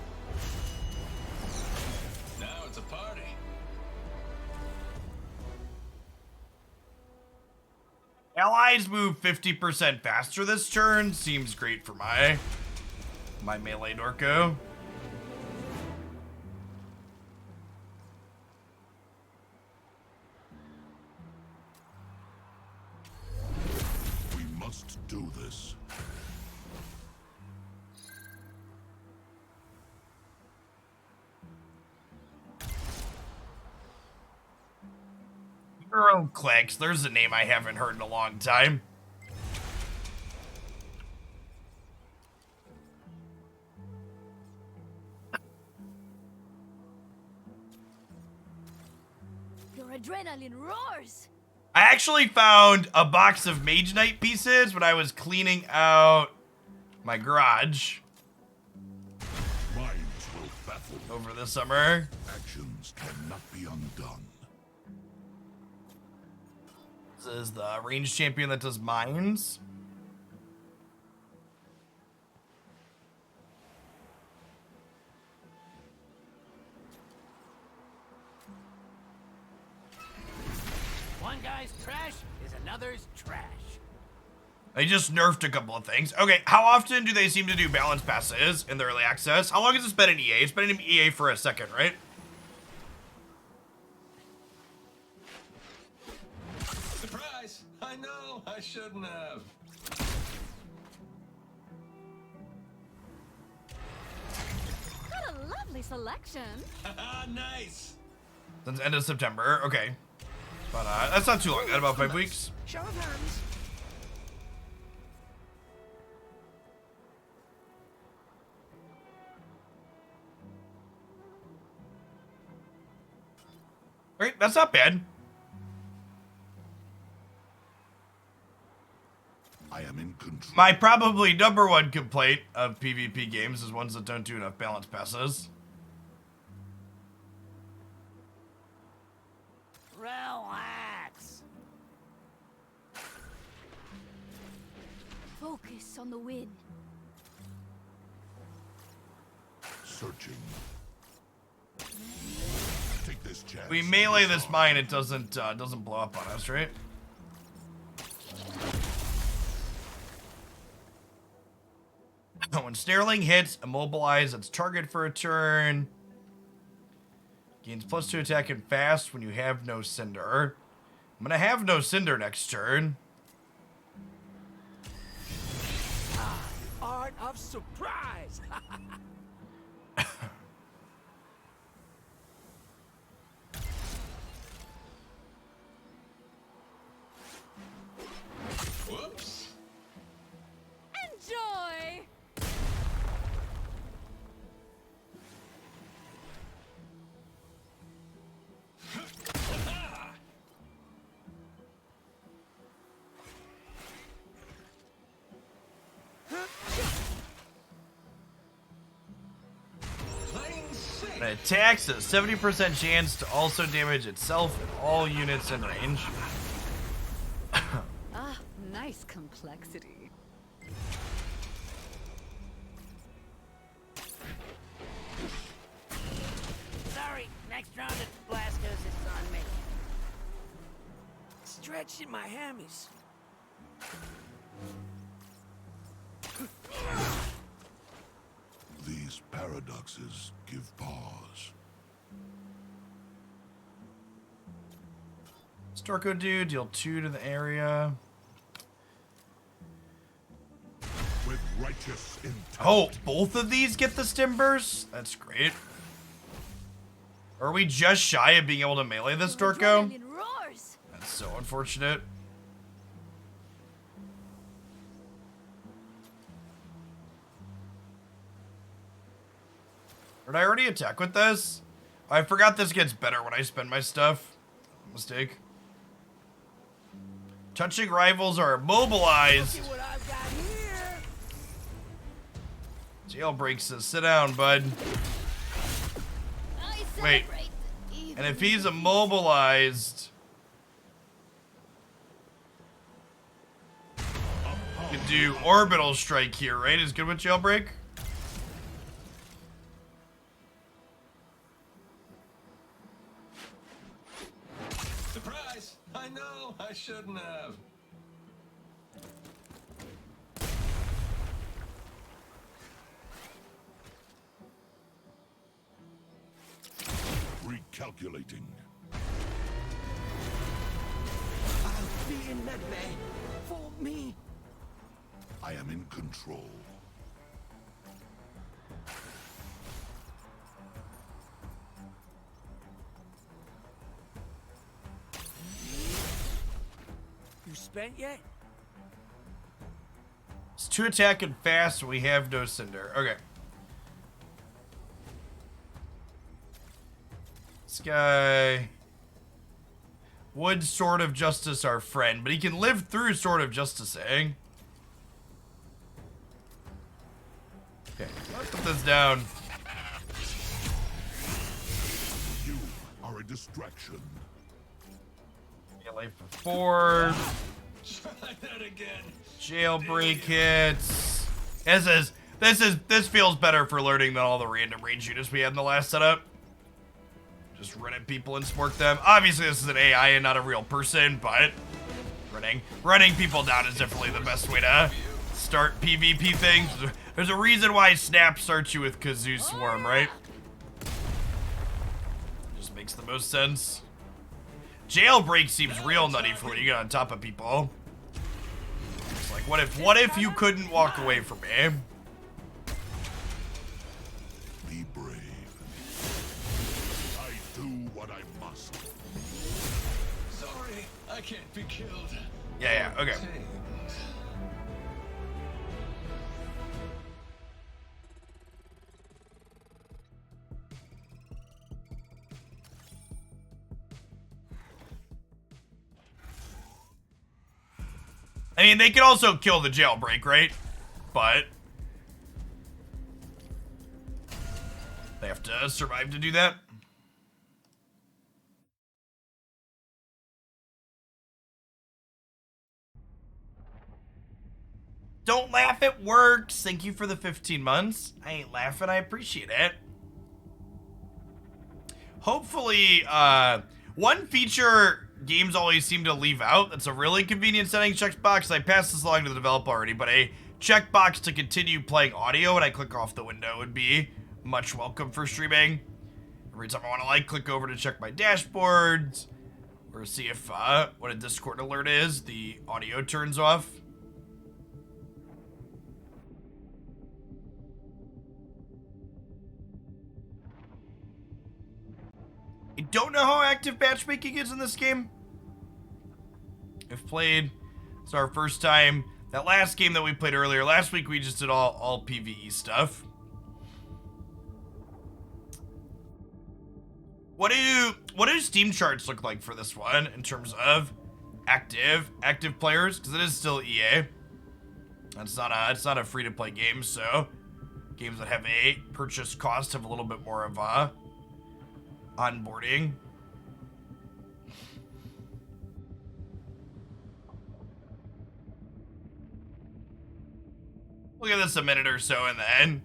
Now it's a party. Allies move 50% faster this turn. Seems great for my melee Dorko. We must do this. Euroclicks, there's a name I haven't heard in a long time. Your adrenaline roars. I actually found a box of Mage Knight pieces when I was cleaning out my garage Minds will baffle. over the summer. Actions cannot be undone. This is the range champion that does mines. One guy's trash is another's trash. They just nerfed a couple of things. Okay, how often do they seem to do balance passes in the early access? How long has this been in EA? It's been in EA for a second, right? Surprise! I know, I shouldn't have. What a lovely selection. Haha, nice! Since end of September. Okay. But that's not too long. That's about 5 weeks. Show of hands. Right, that's not bad. I am in control. My probably #1 complaint of PvP games is ones that don't do enough balance passes. Relax. Focus on the win. Searching. Take this chance. We melee this mine, it doesn't blow up on us, right? When Sterling hits, immobilize its target for a turn. Gains +2 attack and fast when you have no Cinder. I'm gonna have no Cinder next turn. Art of surprise. Whoops! Enjoy. Plain sick! It attacks a 70% chance to also damage itself and all units in range. Ah, nice complexity. Sorry, next round at Blasco's is on me. Stretching my hammies. These paradoxes give pause. Storko dude, deal 2 to the area. With righteous intent. Oh, both of these get the Stimbers? That's great. Are we just shy of being able to melee this Your Storko? adrenaline roars. That's so unfortunate. Did I already attack with this? I forgot this gets better when I spend my stuff. Mistake. Touching rivals are immobilized. See what I've got here. Jailbreak says, sit down, bud. I Wait. celebrate the And if he's immobilized, you can do orbital strike here, right? Is good with jailbreak? Surprise! I know, I shouldn't have. Recalculating. I'll be in medbay. For me. I am in control. You spent yet? It's 2 attack and fast, we have no cinder. Okay. This guy... Would Sword of Justice our friend, but he can live through Sword of Justice, eh? Okay, let's put this down. You are a distraction. Get life for 4. Try that again. Jailbreak hits. This feels better for learning than all the random range units we had in the last setup. Just run at people and smork them. Obviously, this is an AI and not a real person, but running people down is definitely the best way to start PvP things. There's a reason why Snap starts you with Kazoo Swarm, right? Just makes the most sense. Jailbreak seems real nutty for when you get on top of people. It's like, what if you couldn't walk away from me? Be brave. I do what I must. Sorry, I can't be killed. Yeah, okay. Tamed. I mean, they could also kill the jailbreak, right? But they have to survive to do that. Don't laugh, it works. Thank you for the 15 months. I ain't laughing, I appreciate it. Hopefully, one feature games always seem to leave out that's a really convenient setting checkbox. I passed this along to the developer already, but a checkbox to continue playing audio when I click off the window would be much welcome for streaming. Every time I want to like click over to check my dashboards or see if what a Discord alert is, the audio turns off. I don't know how active matchmaking is in this game. I've played, it's our first time. That last game that we played earlier, last week we just did all PvE stuff. What do Steam charts look like for this one in terms of active players? Because it is still EA. It's not a free to play game, so games that have a purchase cost have a little bit more of a onboarding. We'll give this a minute or so, and then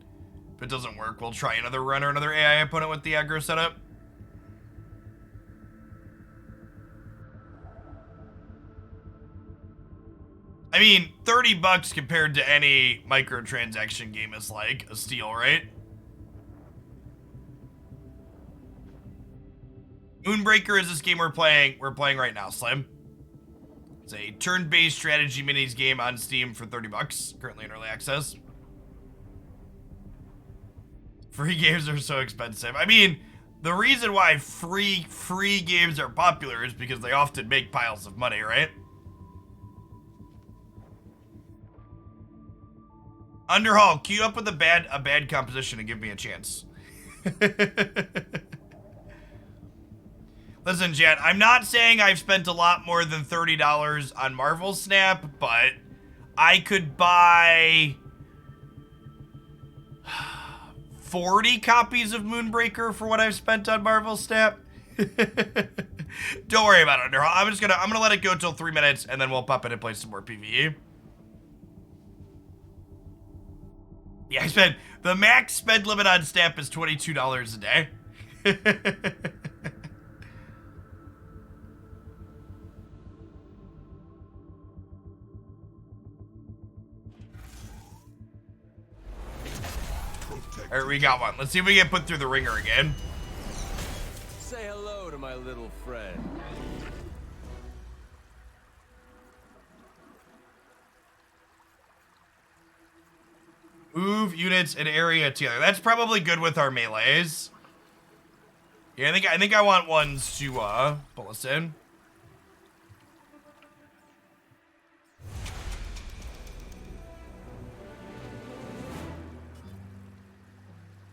if it doesn't work, we'll try another run or another AI opponent with the aggro setup. I mean, $30 compared to any microtransaction game is like a steal, right? Moonbreaker is this game we're playing right now, Slim. It's a turn-based strategy minis game on Steam for $30, currently in early access. Free games are so expensive. I mean, the reason why free games are popular is because they often make piles of money, right? Underhaul, queue up with a bad composition and give me a chance. Listen, Jet, I'm not saying I've spent a lot more than $30 on Marvel Snap, but I could buy 40 copies of Moonbreaker for what I've spent on Marvel Snap. Don't worry about it, Underhaul. I'm gonna let it go till 3 minutes, and then we'll pop in and play some more PvE. Yeah, the max spend limit on Snap is $22 a day. All right, we got one. Let's see if we get put through the ringer again. Say hello to my little friend. Move units and area together. That's probably good with our melees. Yeah, I think I want ones to pull us in.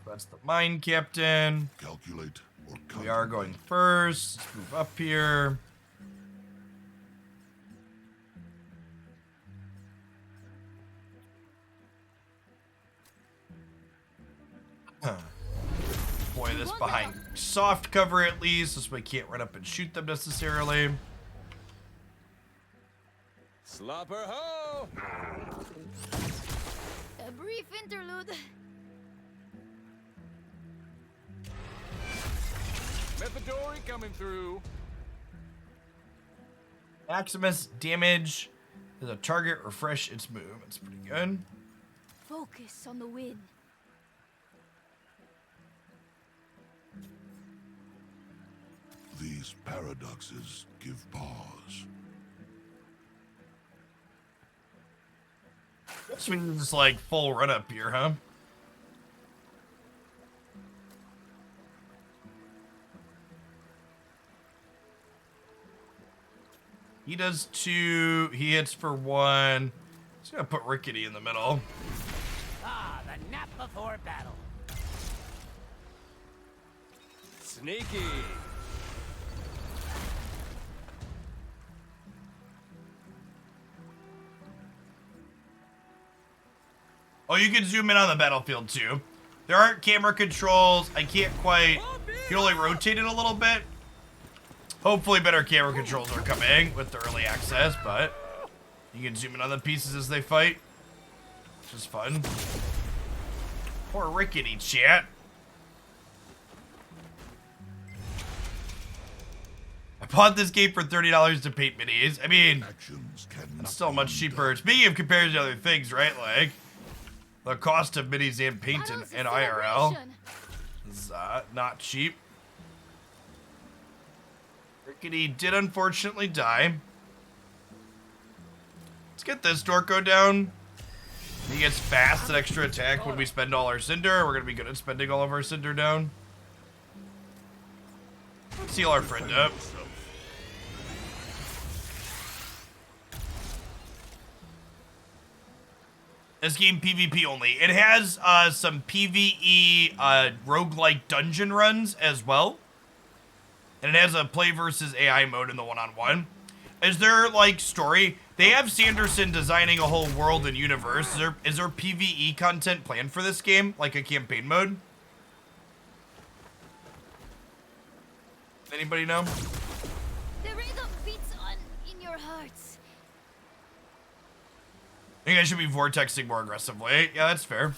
That's the mine captain. Calculate or We are going first. Let's move up here. Boy, this behind soft cover at least, so we can't run up and shoot them necessarily. Slopper ho! A brief interlude. Methodori coming through. Maximus damage. Does a target refresh its move? It's pretty good. Focus on the win. These paradoxes give pause. This means like full run up here, huh? He does 2. He hits for 1. Just gonna put Rickety in the middle. Ah, the nap before battle. Sneaky. Oh, you can zoom in on the battlefield too. There aren't camera controls. I can't quite. You can only rotate it a little bit. Hopefully better camera controls are coming with the early access, but you can zoom in on the pieces as they fight, which is fun. Poor Rickety, chat. I bought this game for $30 to paint minis. I mean, Actions cannot it's still be much cheaper. Speaking of compared to other things, right? Like, the cost of minis and paint in IRL is not cheap. Rickety did unfortunately die. Let's get this Dorko down. He gets fast and extra attack when we spend all our Cinder. We're going to be good at spending all of our Cinder down. Let's heal our friend up. This game PvP only. It has some PvE roguelike dungeon runs as well. And it has a play versus AI mode in the one-on-one. Is there, like, story? They have Sanderson designing a whole world and universe. Is there PvE content planned for this game? Like a campaign mode? Anybody know? The rhythm beats on in your hearts. I think I should be vortexing more aggressively. Yeah, that's fair.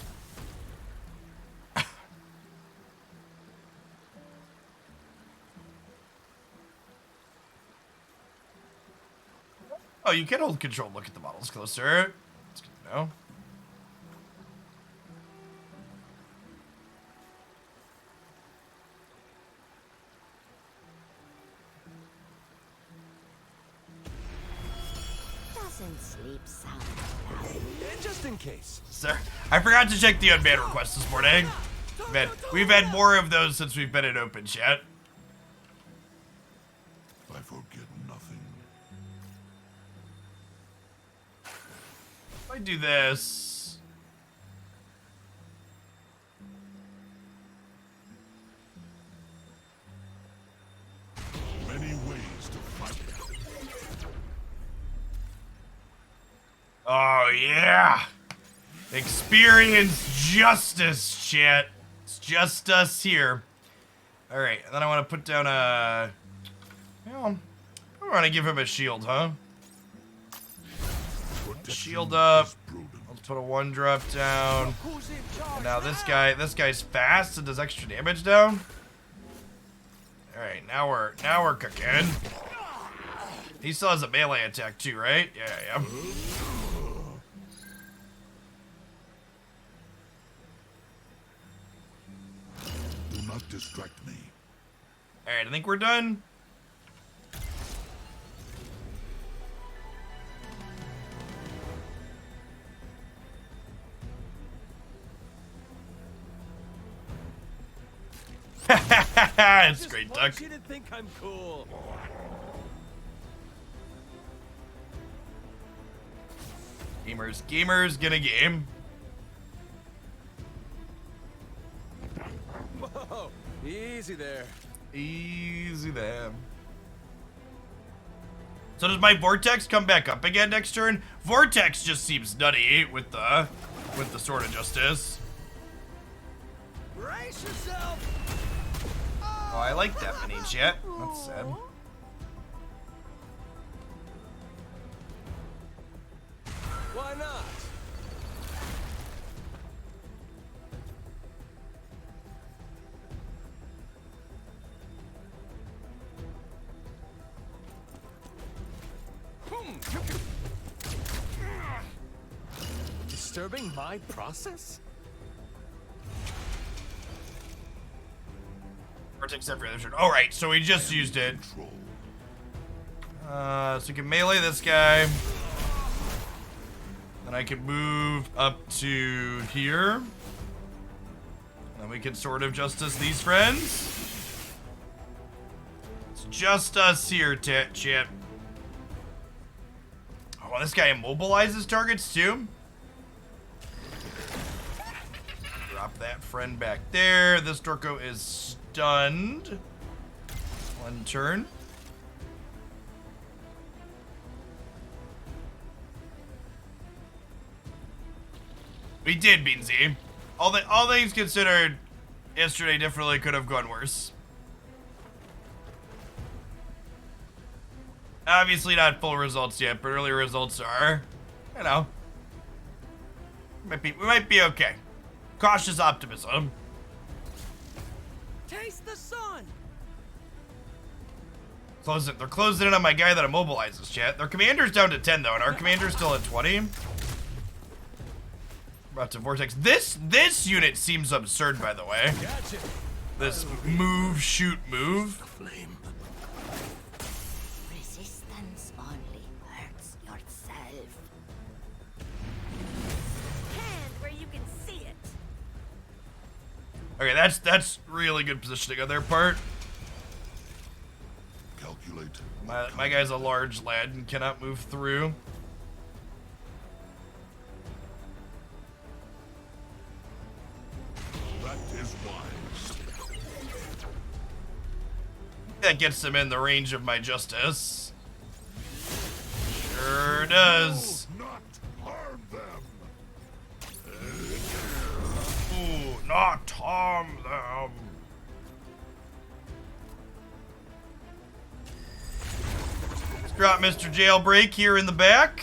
Oh, you can hold control. Look at the models closer. That's good to know. Doesn't sleep sound. Just in case. Sir, I forgot to check the unban request this morning. Man, we've had more of those since we've been in open chat. I forget nothing. If I do this. Oh, yeah. Experience justice, chat. It's just us here. All right, and then I want to put down a... Well, I want to give him a shield, huh? Shield up. Let's put a 1-drop down. And now this guy's fast and does extra damage down. All right, now we're cooking. He still has a melee attack too, right? Yeah. Do not distract me. All right, I think we're done. It's great, Duck. I want you to think I'm cool. Gamers gonna game. Whoa, easy there. Easy there. So does my Vortex come back up again next turn? Vortex just seems nutty with the Sword of Justice. Brace yourself. Oh, I like that mini chat. That's sad. Why not? Disturbing my process? Vortex every other turn. All right, so we just used it. So we can melee this guy. Then I can move up to here. Then we can Sword of Justice these friends. It's just us here, chat. Oh, this guy immobilizes targets too. Drop that friend back there. This Dorko is stunned. 1 turn. We did, Beansy. All things considered, yesterday definitely could have gone worse. Obviously not full results yet, but early results are, you know, we might be okay. Cautious optimism. Taste the sun. They're closing in on my guy that immobilizes, chat. Their commander's down to 10 though, and our commander's still at 20. About to Vortex. This unit seems absurd, by the way. Gotcha. This move, shoot, move. Flame. Resistance only hurts yourself. Hand where you can see it. Okay, that's really good positioning on their part. Calculate. My guy's a large lad and cannot move through. That is wise. That gets him in the range of my justice. Sure does. Do not harm them. Ooh, not harm them. Let's drop Mr. Jailbreak here in the back.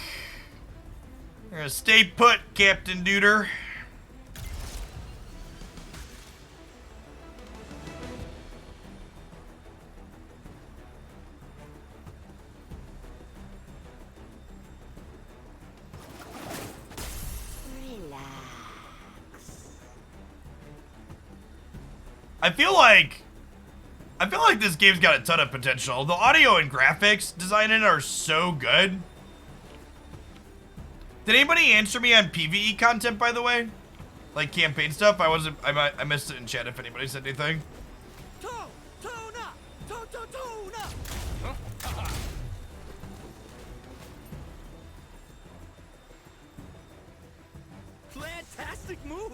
You're gonna stay put, Captain Duder. I feel like this game's got a ton of potential. The audio and graphics design in it are so good. Did anybody answer me on PvE content, by the way? Like campaign stuff? I missed it in chat if anybody said anything. Fantastic move.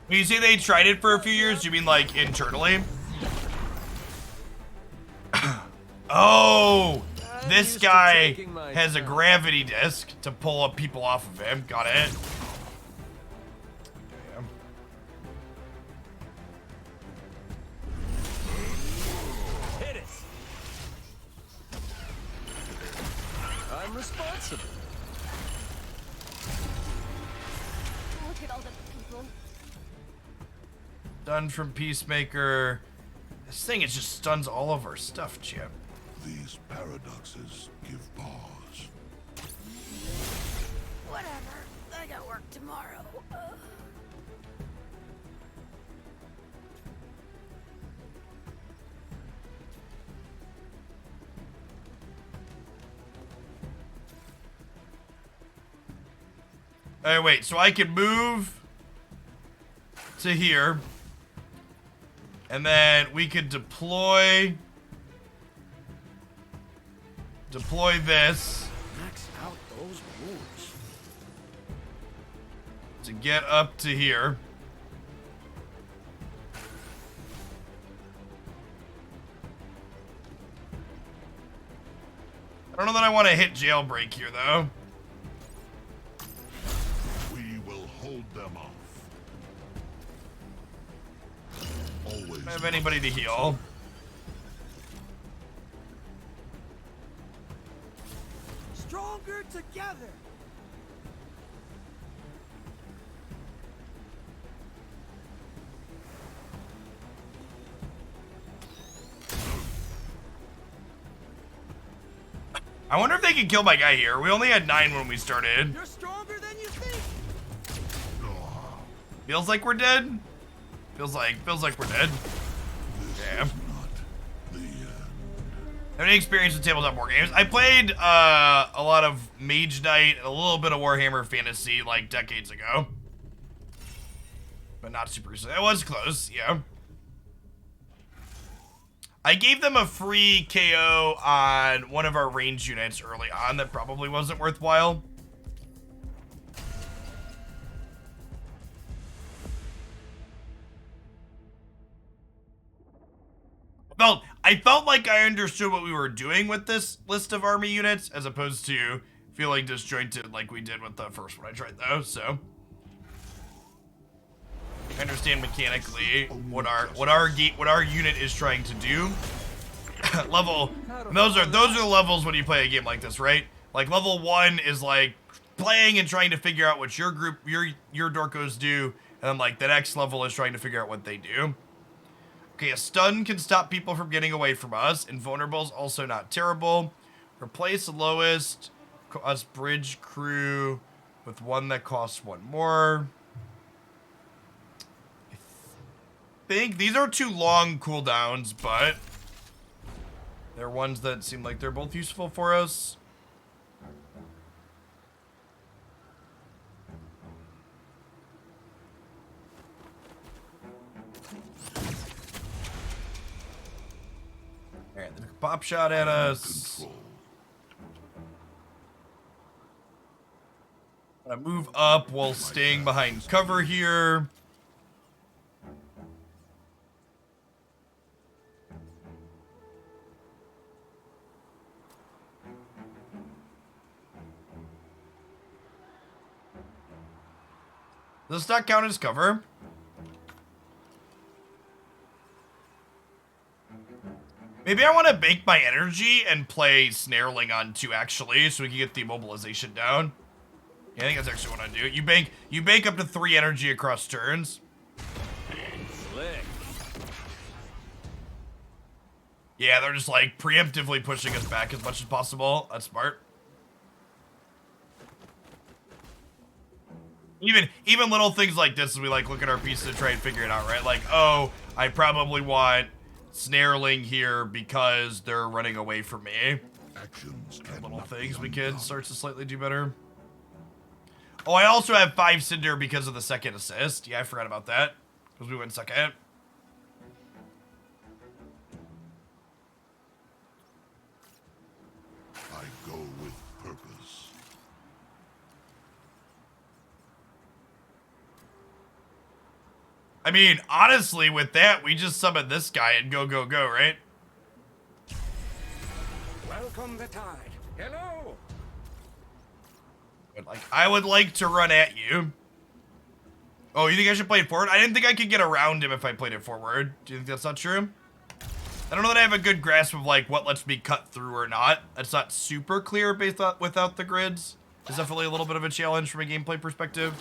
When you say they tried it for a few years, you mean like internally? Oh, this guy has a gravity disc to pull up people off of him. Got it. Damn. Hit it. I'm responsible. Look at all the people. Done from Peacemaker. This thing, it just stuns all of our stuff, Chip. These paradoxes give pause. Whatever. I got work tomorrow. Alright, wait, so I can move to here. And then we could deploy this Max out those moves. to get up to here. I don't know that I want to hit jailbreak here, though. We will hold them off. Always. I have anybody to heal. Stronger together. I wonder if they can kill my guy here. We only had 9 when we started. You're stronger than you think. Feels like we're dead. Feels like we're dead. Damn. Not the end. Have any experience with tabletop war games? I played a lot of Mage Knight and a little bit of Warhammer Fantasy like decades ago. But not super recently. It was close, yeah. I gave them a free KO on one of our range units early on that probably wasn't worthwhile. I felt like I understood what we were doing with this list of army units, as opposed to feeling disjointed like we did with the first one I tried, though. So I understand mechanically what our unit is trying to do. Those are the levels when you play a game like this, right? Like level 1 is like playing and trying to figure out what your group, your Dorkos do, and then like the next level is trying to figure out what they do. Okay, a stun can stop people from getting away from us. Invulnerable's also not terrible. Replace the lowest. Us bridge crew with one that costs 1 more. I think these are 2 long cooldowns, but they're ones that seem like they're both useful for us. Alright, they took a pop shot at us. Control. I'm gonna move up while staying behind cover here. Does this not count as cover? Maybe I want to bank my energy and play Snareling on 2 actually, so we can get the immobilization down. Yeah, I think that's actually what I do. You bank up to 3 energy across turns. Slick. Yeah, they're just like preemptively pushing us back as much as possible. That's smart. Even little things like this, as we like look at our pieces and try and figure it out, right? Like, oh, I probably want Snareling here because they're running away from me. Actions Little cannot things be we could undone. start to slightly do better. Oh, I also have 5 Cinder because of the second assist. Yeah, I forgot about that. Because we went second. I go with purpose. I mean, honestly, with that, we just summon this guy and go, go, go, right? Welcome the tide. Hello. But, like, I would like to run at you. Oh, you think I should play it forward? I didn't think I could get around him if I played it forward. Do you think that's not true? I don't know that I have a good grasp of, like, what lets me cut through or not. That's not super clear based on, without the grids. It's definitely a little bit of a challenge from a gameplay perspective.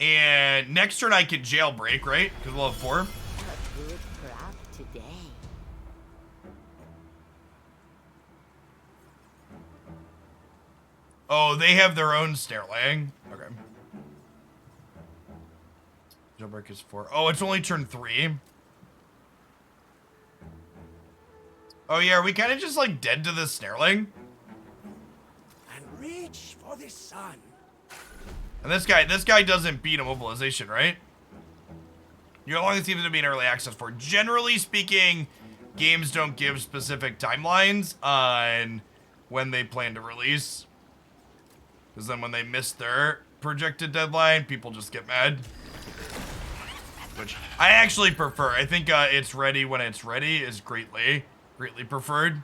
And next turn I can jailbreak, right? Because we'll have 4. A good crop today. Oh, they have their own snare laying. Okay. Jailbreak is 4. Oh, it's only turn 3. Oh yeah, are we kind of just like dead to the snare laying? And reach for the sun. And this guy doesn't beat immobilization, right? You're long seems to be in early access for. Generally speaking, games don't give specific timelines on when they plan to release. Because then when they miss their projected deadline, people just get mad. Which I actually prefer. I think it's ready when it's ready is greatly preferred.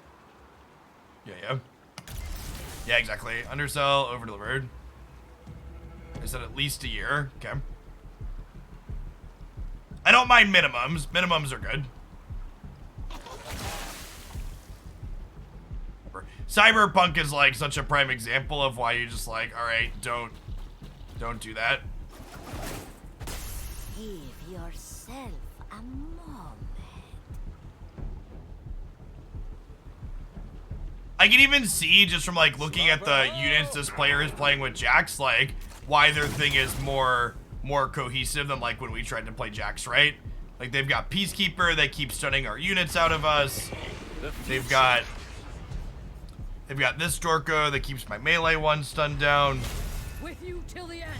Yeah. Yeah, exactly. Undersell, over-delivered. I said at least a year. Okay. I don't mind minimums. Minimums are good. Cyberpunk is like such a prime example of why you just like, all right, don't do that. Give yourself a moment. I can even see just from like looking at the units this player is playing with Jax, like why their thing is more cohesive than like when we tried to play Jax, right? Like they've got Peacekeeper that keeps stunning our units out of us. They've got this Dorko that keeps my melee one stunned down. With you till the end.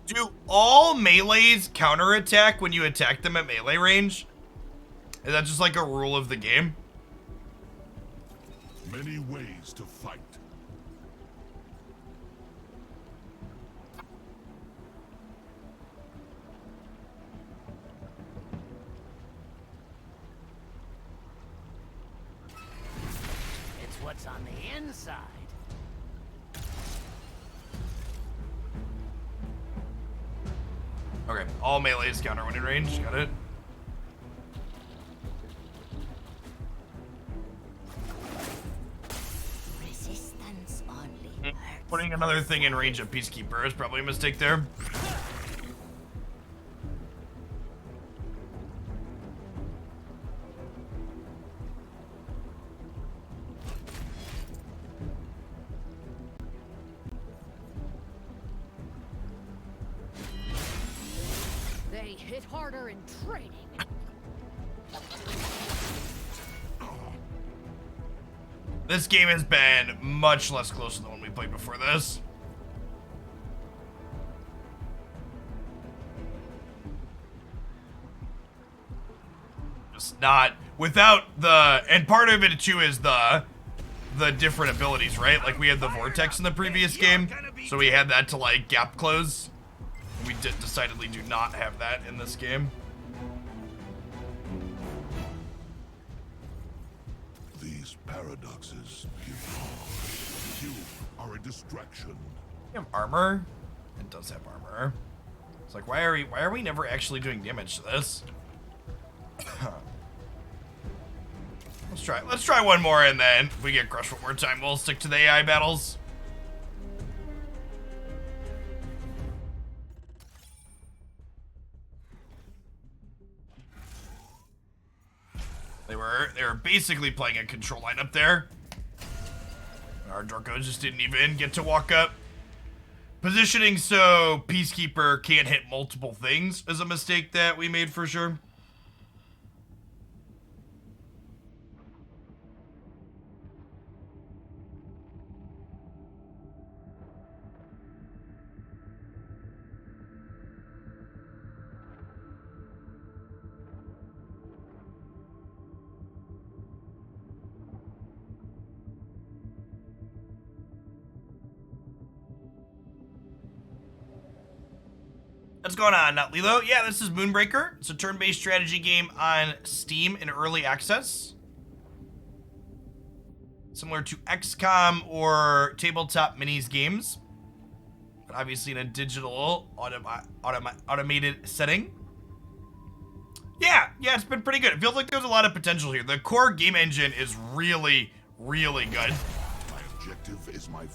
Do all melees counterattack when you attack them at melee range? Is that just like a rule of the game? Many ways to fight. It's what's on the inside. Okay, all melees counter when in range. Got it. Resistance only hurts. Putting another thing in range of Peacekeeper is probably a mistake there. They hit harder in training. This game has been much less close than the one we played before this. Just not without the, and part of it too is the different abilities, right? Like we had the Vortex in the previous game, so we had that to like gap close. We decidedly do not have that in this game. These paradoxes give harm. You are a distraction. You have armor? It does have armor. It's like, why are we never actually doing damage to this? Let's try one more, and then if we get crushed one more time, we'll stick to the AI battles. They were basically playing a control line up there. Our Dorko just didn't even get to walk up Positioning so Peacekeeper can't hit multiple things is a mistake that we made for sure. What's going on, Lilo? Yeah, this is Moonbreaker. It's a turn-based strategy game on Steam in early access. Similar to XCOM or tabletop minis games. But obviously in a digital automated setting. Yeah, it's been pretty good. It feels like there's a lot of potential here. The core game engine is really, really good.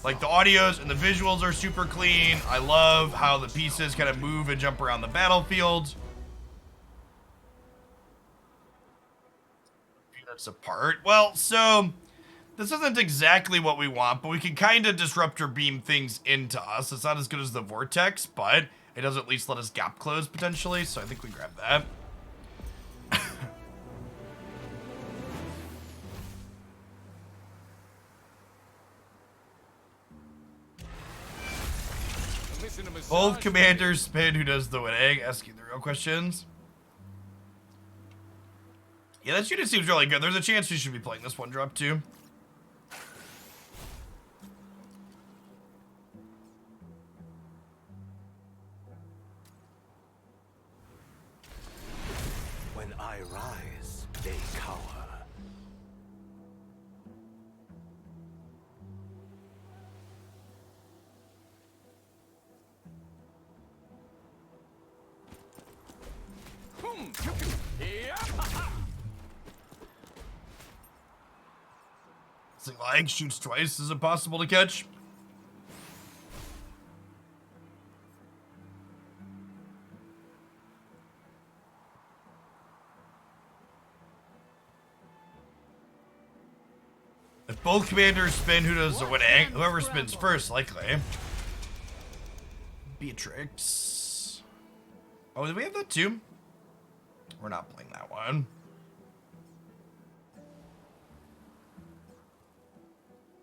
Like the audios and the visuals are super clean. I love how the pieces kind of move and jump around the battlefield. Units apart. Well, so this isn't exactly what we want, but we can kind of disrupt or beam things into us. It's not as good as the Vortex, but it does at least let us gap close potentially, so I think we grab that. Both commanders spin who does the winning, asking the real questions. Yeah, that unit seems really good. There's a chance we should be playing this one drop too. When I rise, they cower. Single egg shoots twice. Is it possible to catch? If both commanders spin, who does the winning? Whoever spins first, likely. Beatrix. Oh, did we have that too? We're not playing that one.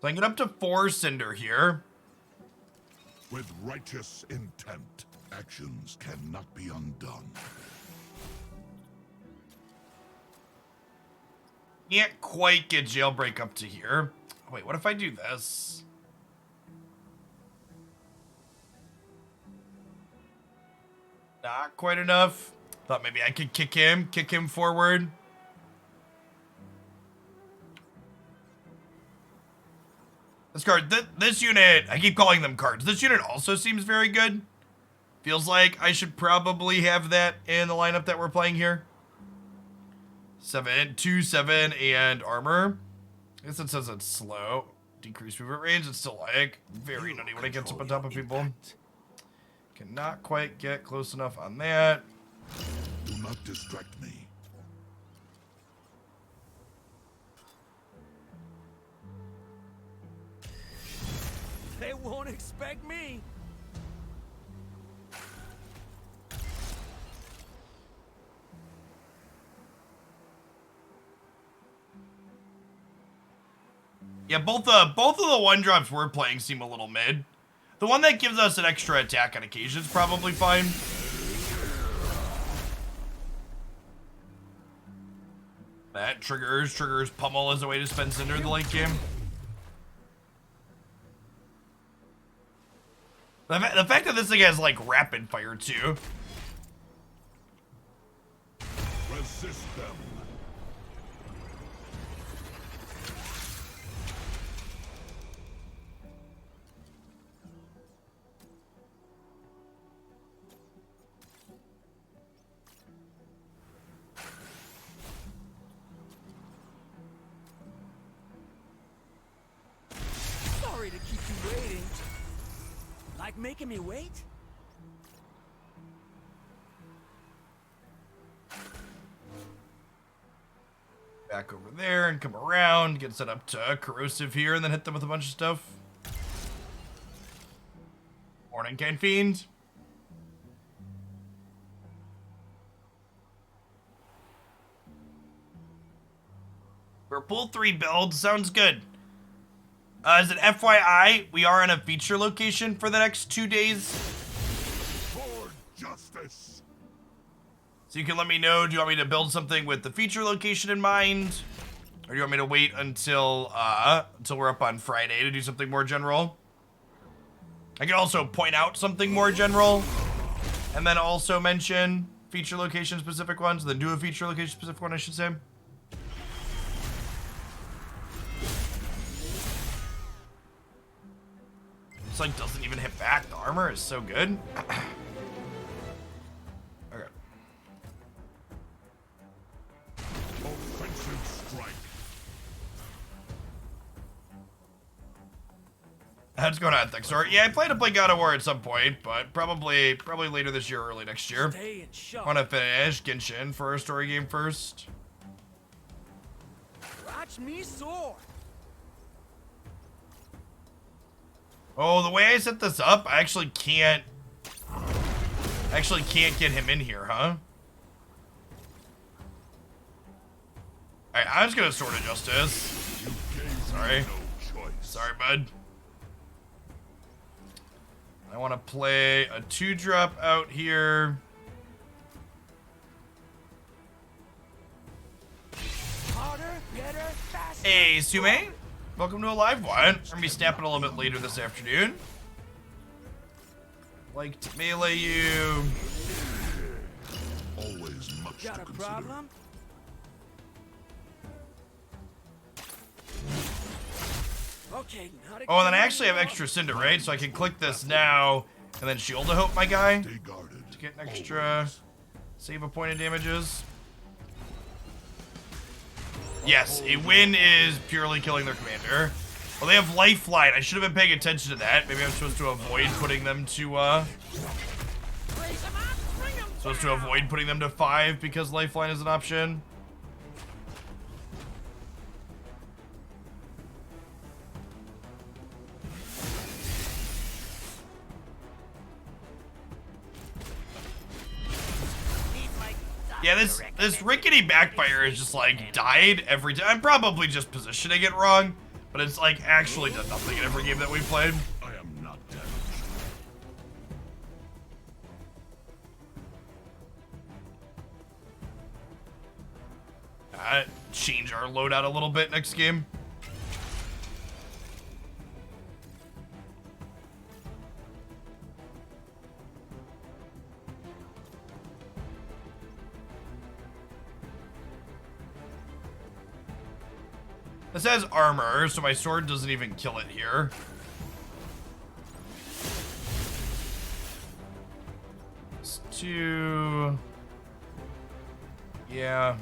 So I can get up to 4 Cinder here. With righteous intent, actions cannot be undone. Can't quite get Jailbreak up to here. Wait, what if I do this? Not quite enough. Thought maybe I could kick him forward. This card, this unit, I keep calling them cards. This unit also seems very good. Feels like I should probably have that in the lineup that we're playing here. 2, 7, and armor. I guess it says it's slow. Decreased movement range. It's still like very nutty when it gets up on top of people. Cannot quite get close enough on that. Do not distract me. They won't expect me. Yeah, both of the one drops we're playing seem a little mid. The one that gives us an extra attack on occasion is probably fine. That triggers pummel as a way to spend Cinder in the late game. The fact that this thing has like rapid fire too. Resist them. Sorry to keep you waiting. Like making me wait? Back over there and come around, get set up to corrosive here, and then hit them with a bunch of stuff. Morningkind Fiend. For pool 3 build, sounds good. As an FYI, we are in a feature location for the next 2 days. For justice. So you can let me know, do you want me to build something with the feature location in mind? Or do you want me to wait until we're up on Friday to do something more general? I can also point out something more general, and then also mention feature location specific ones, then do a feature location specific one, I should say. It's like doesn't even hit back. The armor is so good. Okay. Offensive strike. What's going on, Thexor? Yeah, I plan to play God of War at some point, but probably later this year or early next year. Stay in shot. I want to finish Genshin for a story game first. Watch me soar. Oh, the way I set this up, I actually can't get him in here, huh? Alright, I'm just gonna Sword of Justice. You gave Sorry. me no choice. Sorry, bud. I want to play a 2-drop out here. Harder, better, faster. Hey, Sume. Welcome to a live one. We're gonna be snapping a little bit later this afternoon. Like to melee you. Always much Got to a consider. problem? Okay, not Oh, and then I actually have extra Cinder, right? So I can click this now and then Shield to Hope my guy Stay guarded. to get an extra save a point of damages. Yes, a win is purely killing their commander. Well, they have Lifeline. I should have been paying attention to that. Maybe I'm supposed to avoid putting them to, supposed to avoid putting them to 5 because Lifeline is an option. Yeah, this rickety backfire is just like died every time. I'm probably just positioning it wrong, but it's like actually done nothing in every game that we've played. I am not damaged. Change our loadout a little bit next game. This has armor, so my sword doesn't even kill it here. It's 2. Yeah.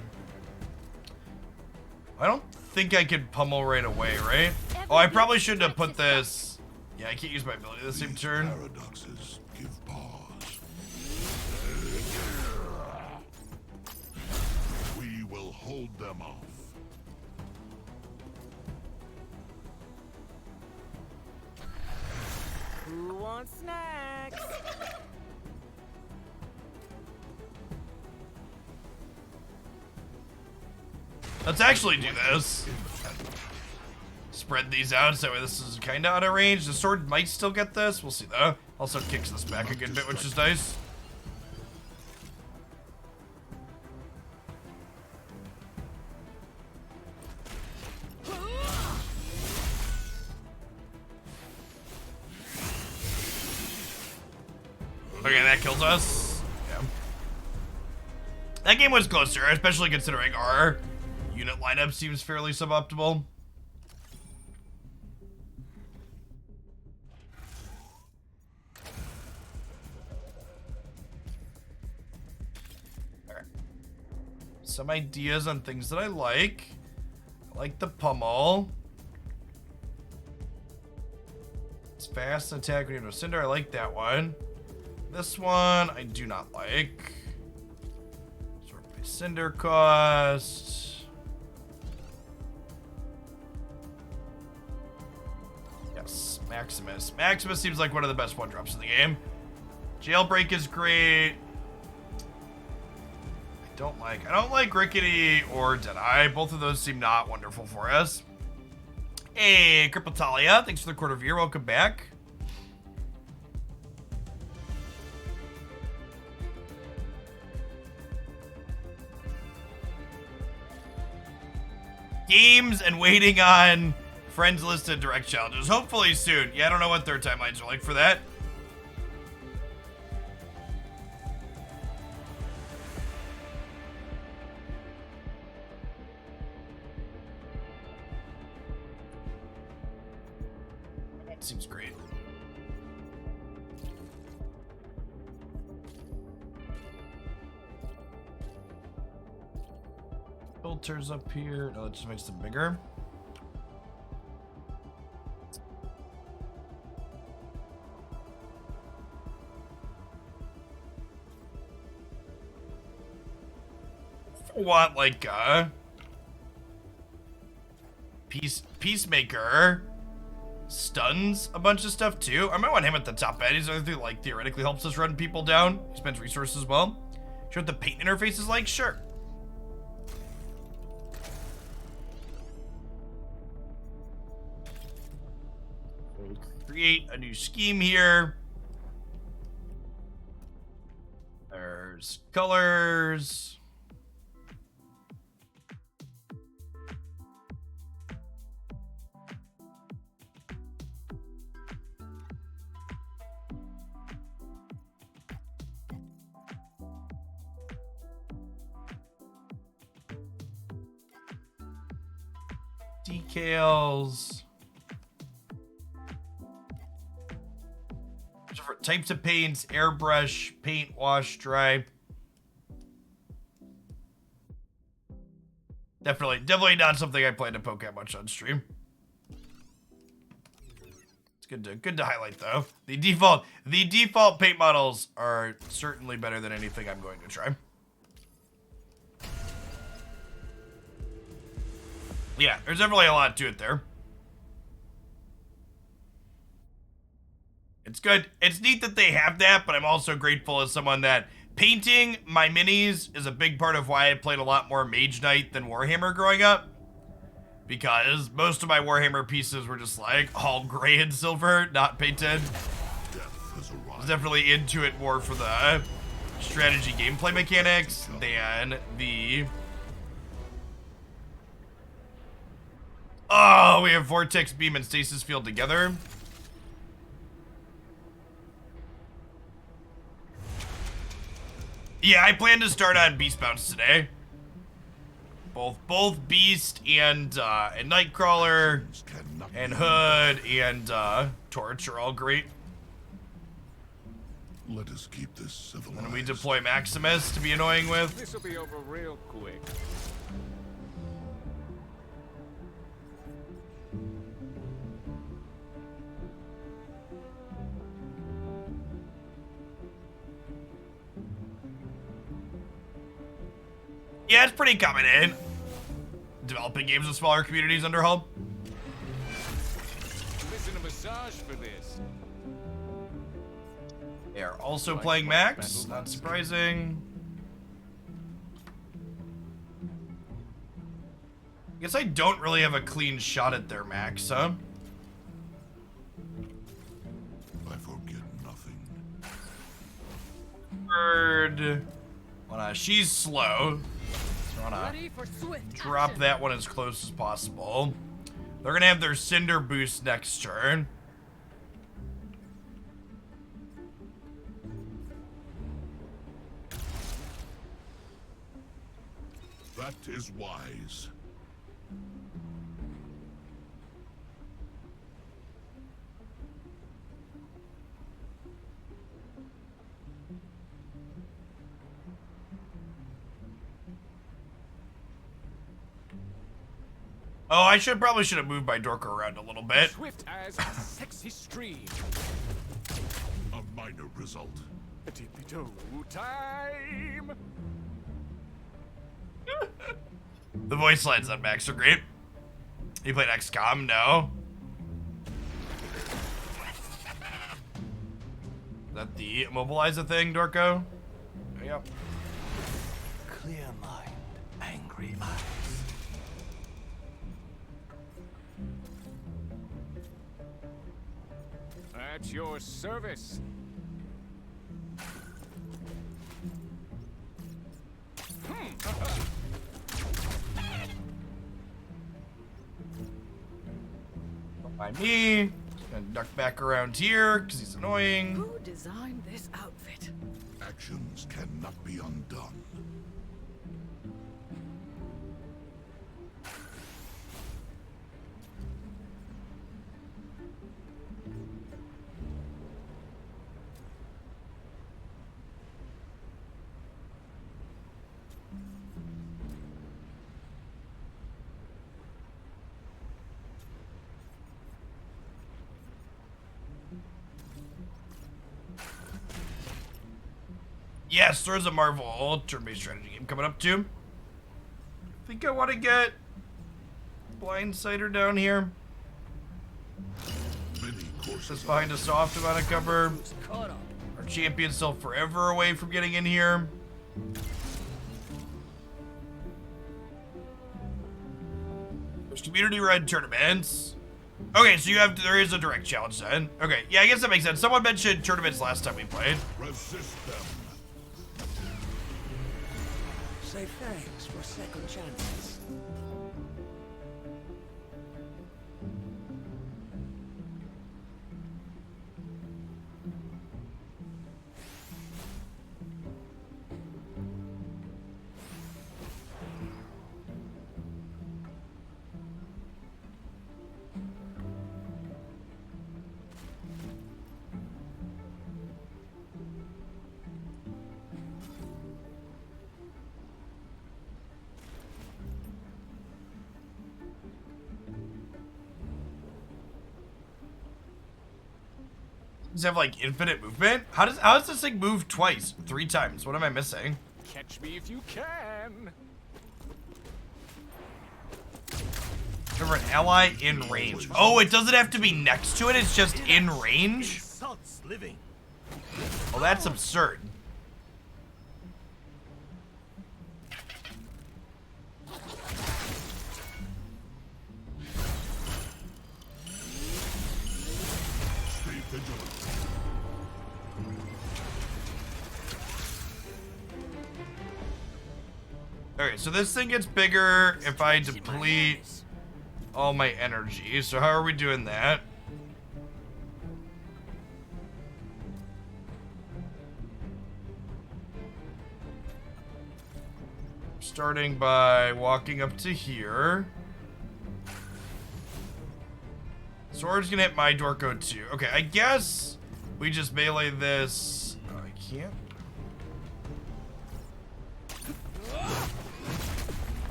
I don't think I could pummel right away, right? Oh, I probably shouldn't have put this. Yeah, I can't use my ability the same These turn. paradoxes give pause. We will hold them off. Who wants snacks? Let's actually do this. Spread these out so this is kind of out of range. The sword might still get this. We'll see though. Also kicks this back a good bit, which is nice. Okay, that kills us. Yeah. That game was closer, especially considering our unit lineup seems fairly suboptimal. Alright. Some ideas on things that I like. I like the pummel. It's fast and attack when you have no cinder. I like that one. This one I do not like. Sort by cinder cost. Yeah. Maximus. Maximus seems like one of the best one drops in the game. Jailbreak is great. I don't like Rickety or Deadeye. Both of those seem not wonderful for us. Hey, Crippletalia, thanks for the quarter of year. Welcome back. Games and waiting on friends listed direct challenges. Hopefully soon. Yeah, I don't know what their timelines are like for that. That seems great. Filters up here. No, it just makes them bigger. Want like Peacemaker stuns a bunch of stuff too. I might want him at the top end. He's other like theoretically helps us run people down. He spends resources as well. Sure what the paint interface is like? Sure. Create a new scheme here. There's colors. Decals. Different types of paints, airbrush, paint, wash, dry. Definitely not something I plan to poke at much on stream. It's good to highlight though. The default paint models are certainly better than anything I'm going to try. Yeah, there's definitely a lot to it there. It's good. It's neat that they have that, but I'm also grateful as someone that painting my minis is a big part of why I played a lot more Mage Knight than Warhammer growing up. Because most of my Warhammer pieces were just like all gray and silver, not painted. I was definitely into it more for the strategy gameplay mechanics than the... Oh, we have Vortex Beam and Stasis Field together. Yeah, I plan to start on Beast Bounce today. Both Beast and Nightcrawler and Hood and Torch are all great. Let us keep this civilized. And we deploy Maximus to be annoying with. This will be over real quick. Yeah, it's pretty common in developing games with smaller communities under Hull. Missing a massage for this. They are also playing Max, not surprising. Guess I don't really have a clean shot at their Max, huh? I forget nothing. Bird. She's slow. So I wanna Ready for swift drop action. that one as close as possible. They're gonna have their Cinder boost next turn. That is wise. Oh, I probably should have moved my Dorker around a little bit. Swift as a sexy stream. A minor result. A tippy-toe time. The voice lines on Max are great. You played XCOM? No. that the immobilizer thing, Dorko? Yep. Clear mind, angry eyes. At your service. By me. Gonna duck back around here because he's annoying. Who designed this outfit? Actions cannot be undone. Yes, there's a Marvel turn-based strategy game coming up too. I think I want to get Blindsider down here. Many courses Just behind a soft amount of cover. Caught up. Our champion's still forever away from getting in here. There's community-run tournaments. Okay, so there is a direct challenge then. Okay, yeah, I guess that makes sense. Someone mentioned tournaments last time we played. resist them. Say thanks for second chances. Does it have like infinite movement? How does this thing move twice? 3 times? What am I missing? Catch me if you can. Remember, an ally in range. Oh, it doesn't have to be next to it, it's just in range? Insults living. Well, that's absurd. Stay vigilant. Okay, so this thing gets bigger if I deplete all my energy. So how are we doing that? Starting by walking up to here. Sword's gonna hit my Dorko too. Okay, I guess we just melee this. Oh, I can't.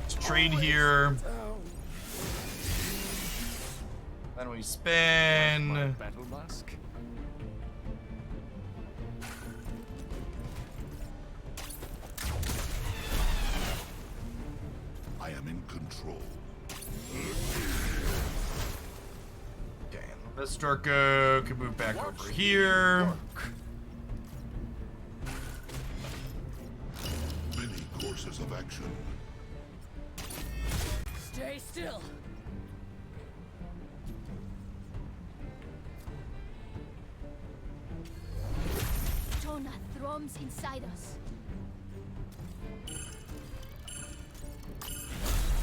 Let's trade here. Then we spin. Battle mask. I am in control. Okay, and this Dorko can move back over here. Many courses of action. Stay still. Jonah thrums inside us.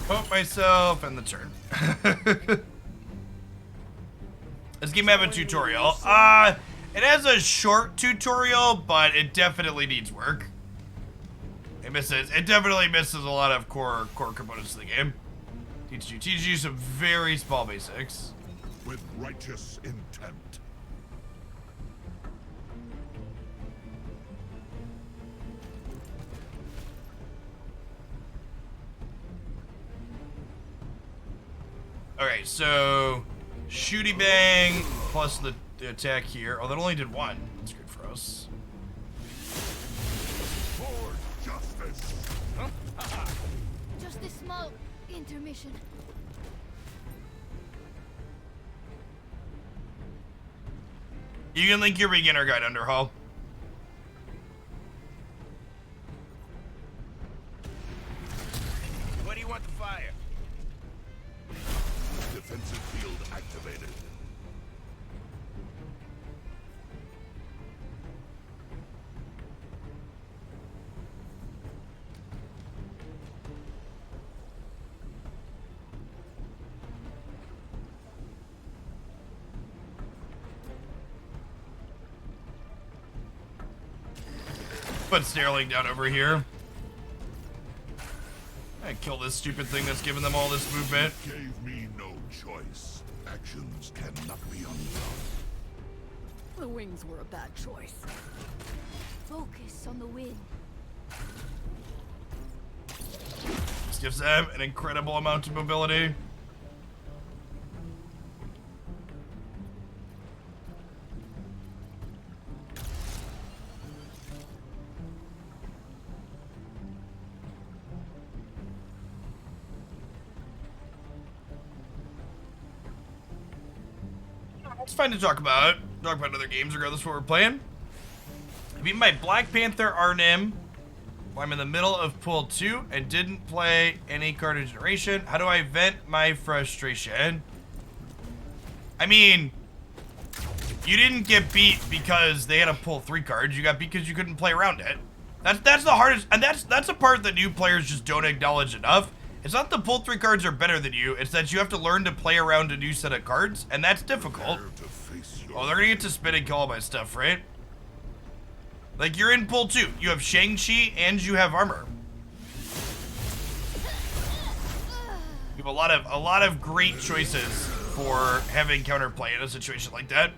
Put myself in the turn. This game have a tutorial. It has a short tutorial, but it definitely needs work. It definitely misses a lot of core components of the game. Teaches you some very small basics. With righteous intent. Okay, so shooty bang plus the attack here. Oh, that only did 1. That's good for us. For justice. Just a small intermission. You can link your beginner guide under Hull. put Sterling down over here. I kill this stupid thing that's giving them all this movement. Gave me no choice. Actions cannot be undone. The wings were a bad choice. Focus on the wind. This gives them an incredible amount of mobility. It's fine to talk about other games regardless of what we're playing. I beat my Black Panther Arnim while I'm in the middle of pool 2 and didn't play any card generation. How do I vent my frustration? I mean, you didn't get beat because they had to pull 3 cards. You got beat because you couldn't play around it. That's the hardest, and that's a part that new players just don't acknowledge enough. It's not the pull 3 cards are better than you, it's that you have to learn to play around a new set of cards, and that's difficult. Oh, they're gonna get to spin and kill all my stuff, right? Like, you're in pull 2. You have Shang-Chi and you have armor. You have a lot of great choices for having counterplay in a situation like that.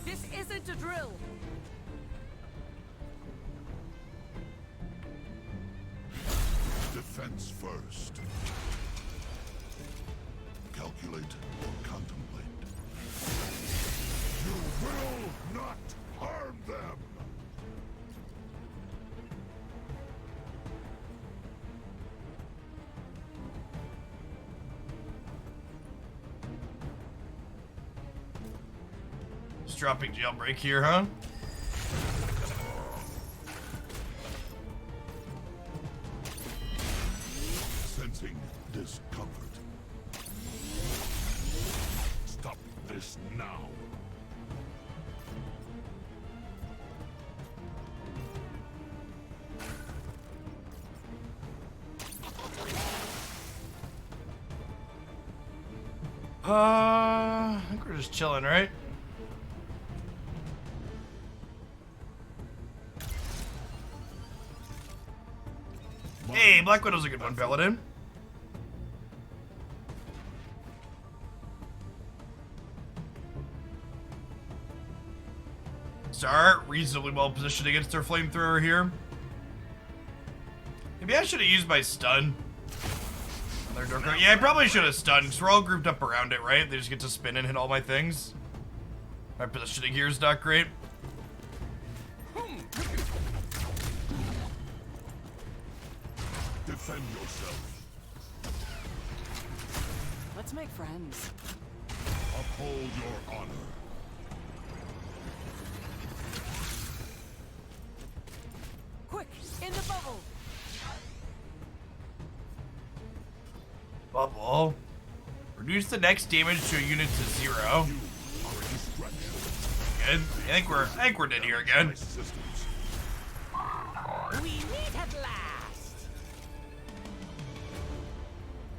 This isn't a drill. Defense first. Calculate or contemplate. You will not harm them. Just dropping jailbreak here, huh? Sensing discomfort. Stop this now. I think we're just chilling, right? Hey, Black Widow's a good one, Paladin. Star, reasonably well positioned against their flamethrower here. Maybe I should have used my stun. Yeah, I probably should have stunned, because we're all grouped up around it, right? They just get to spin and hit all my things. My positioning here is not great. Defend yourself. Let's make friends. Uphold your honor. Quick, in the bubble. Bubble. Reduce the next damage to a unit to 0. Good. I think we're dead here again. We meet at last.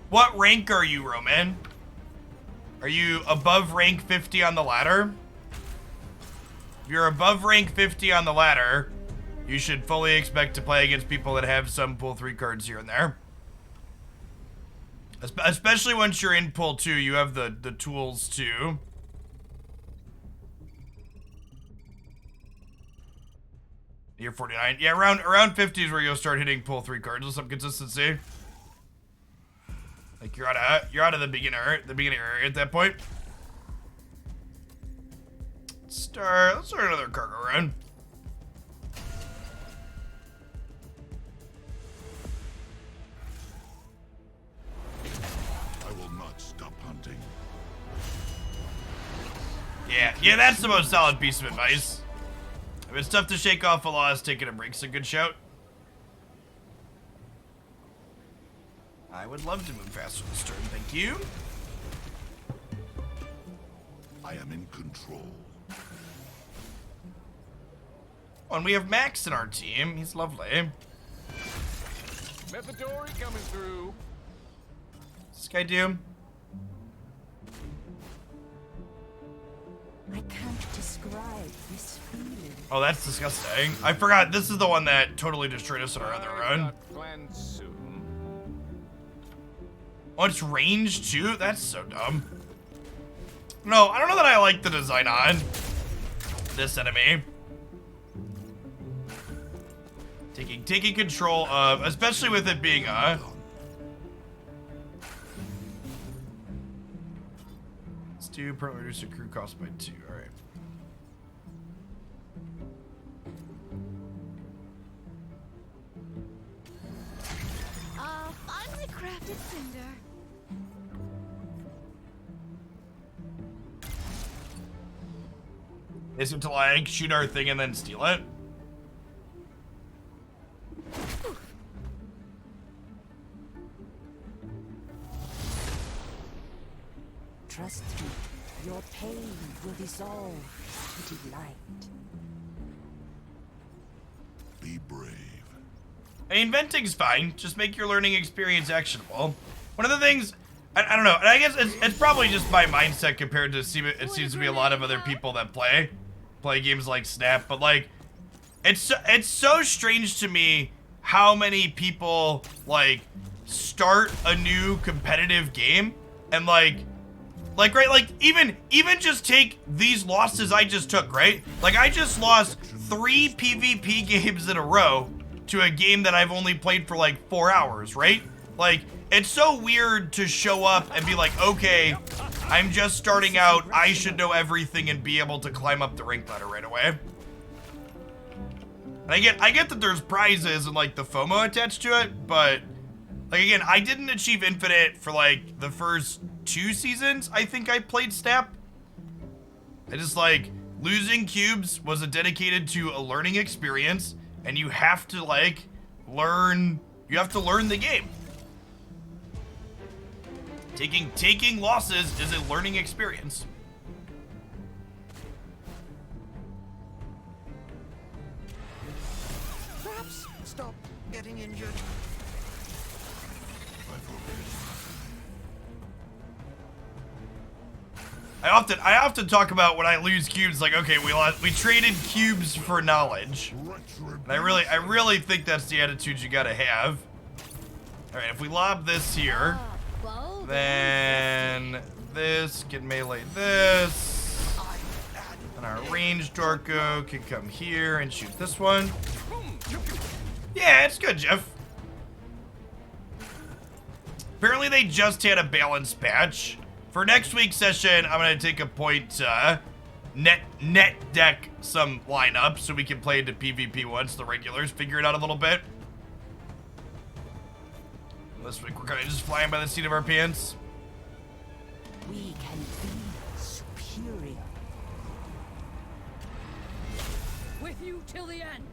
What rank are you, Roman? Are you above rank 50 on the ladder? If you're above rank 50 on the ladder, you should fully expect to play against people that have some pull 3 cards here and there. Especially once you're in pull 2, you have the tools to. You're 49. Yeah, around 50 is where you'll start hitting pull 3 cards with some consistency. Like you're out of the beginning area at that point. Let's start another cargo run. I will not stop hunting. Yeah, that's the most solid piece of advice. If it's tough to shake off a loss, taking a break's a good shout. I would love to move faster this turn, thank you. I am in control. Oh, and we have Max in our team. He's lovely. Methodori coming through. What's this guy do? I can't describe this feeling. Oh, that's disgusting. I forgot. This is the one that totally destroyed us on our other run. Planned soon. Oh, it's range too? That's so dumb. No, I don't know that I like the design on this enemy. Taking control of, especially with it being let's do permanently reduce the crew cost by 2. All right. Finely crafted cinder. Is it to like shoot our thing and then steal it? Trust me, your pain will dissolve to delight. Be brave. I mean, inventing's fine. Just make your learning experience actionable. One of the things, I don't know, and I guess it's probably just my mindset compared to it seems to be a lot of other people that play games like Snap, but like, it's so strange to me how many people like start a new competitive game and like right, like even just take these losses I just took, right? Like I just lost 3 PvP games in a row to a game that I've only played for like 4 hours, right? Like, it's so weird to show up and be like, okay, I'm just starting out, I should know everything and be able to climb up the rank ladder right away. And I get that there's prizes and like the FOMO attached to it, but like again, I didn't achieve Infinite for like the first 2 seasons I think I played Snap. I just like, losing cubes was dedicated to a learning experience, and you have to like learn the game. Taking losses is a learning experience. Perhaps stop getting injured. I often talk about when I lose cubes, like, okay, we traded cubes for knowledge. And I really think that's the attitude you gotta have. Alright, if we lob this here, then this can melee this. And our ranged Dorko can come here and shoot this one. Yeah, it's good, Jeff. Apparently they just had a balance patch. For next week's session, I'm gonna take a point to net deck some lineups so we can play into PvP once the regulars figure it out a little bit. This week we're kind of just flying by the seat of our pants. We can be superior. With you till the end.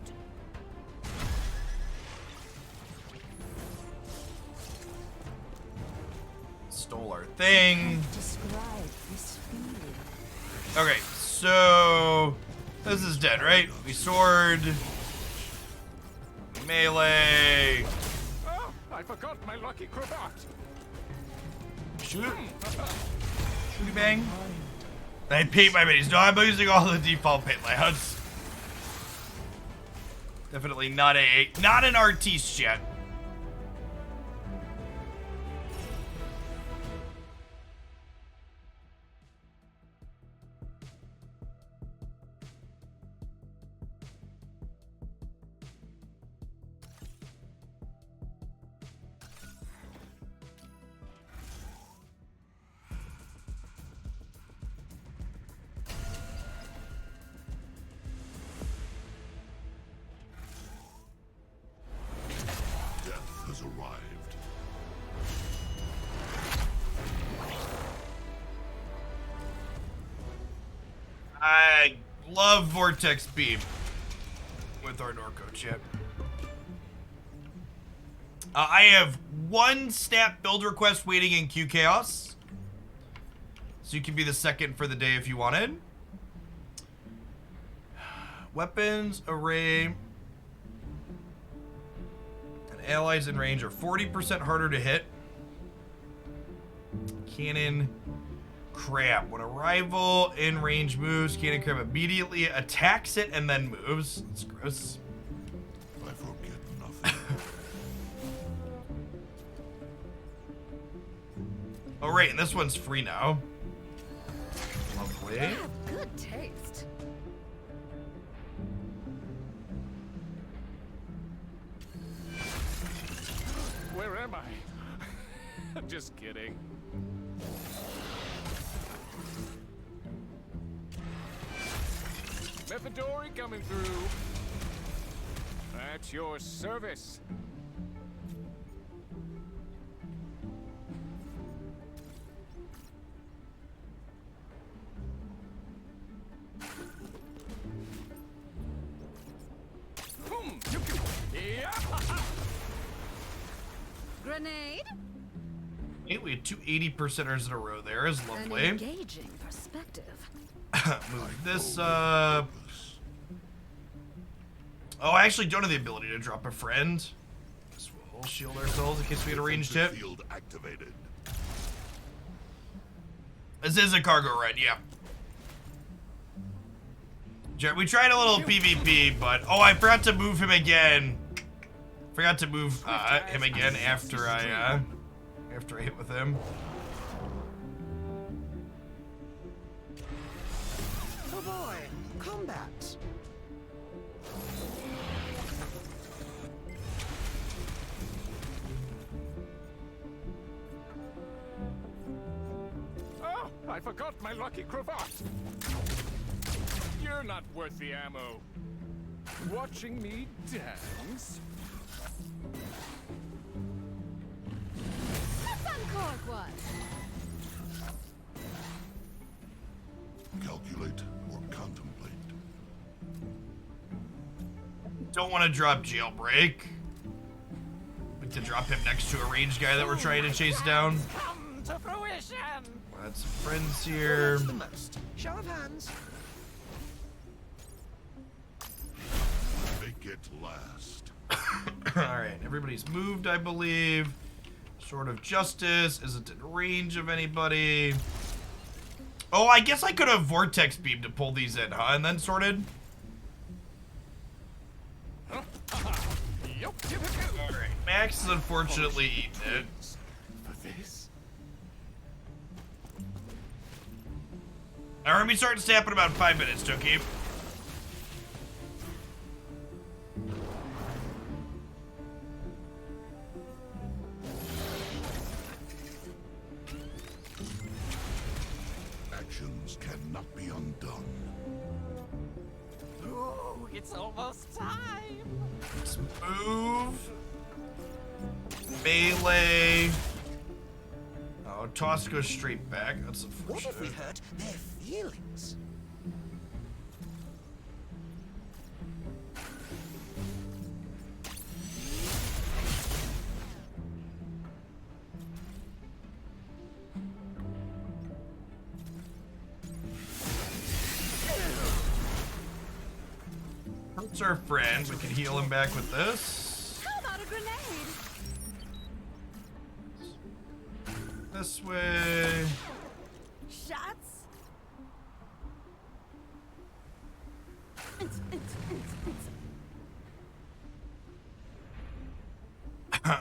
Stole our thing. Describe this feeling. Okay, so this is dead, right? We sword, melee, Oh, I forgot my lucky cravat. shoot, shooty bang. I paint my minis. No, I'm using all the default paint layouts. Definitely not an artiste yet. Death has arrived. I love Vortex Beam with our Norco chip. I have 1 Snap build request waiting in Q Chaos. So you can be the second for the day if you wanted. Weapons, array, and allies in range are 40% harder to hit. Cannon. crab. When a rival in range moves, cannon crab immediately attacks it and then moves. That's gross. I forget nothing. Oh, right, and this one's free now. Lovely. They have good taste. Where am I? I'm just kidding. Methadori coming through. At your service. Grenade? Hey, we had 2 80%ers in a row there. Is An lovely. engaging perspective. Move this up. Oh, I actually don't have the ability to drop a friend. So we'll shield ourselves in case we get a ranged hit. Field activated. This is a cargo ride, yeah. We tried a little PvP, but oh, I forgot to move him again. Forgot to move him again after I hit with him. Oh boy, combat. Oh, I forgot my lucky cravat. You're not worth the ammo. Watching me dance? Uncork one. Calculate or contemplate. Don't want to drop jailbreak. Like to drop him next to a ranged guy that we're trying to chase down. Come to fruition. Add some friends here. The most. Show of hands. Make it last. Alright, everybody's moved, I believe. Sword of Justice isn't in range of anybody. Oh, I guess I could have Vortex Beam to pull these in, huh? And then sorted? Alright, Max is unfortunately eating it. For this? Alright, we start to snap in about 5 minutes, Toki. Actions cannot be undone. Ooh, it's almost time. Let's move. Melee. Oh, toss goes straight back. That's What if we unfortunate. hurt their feelings? That's our friend. We can heal him back with this. How about a grenade? This way. Shots?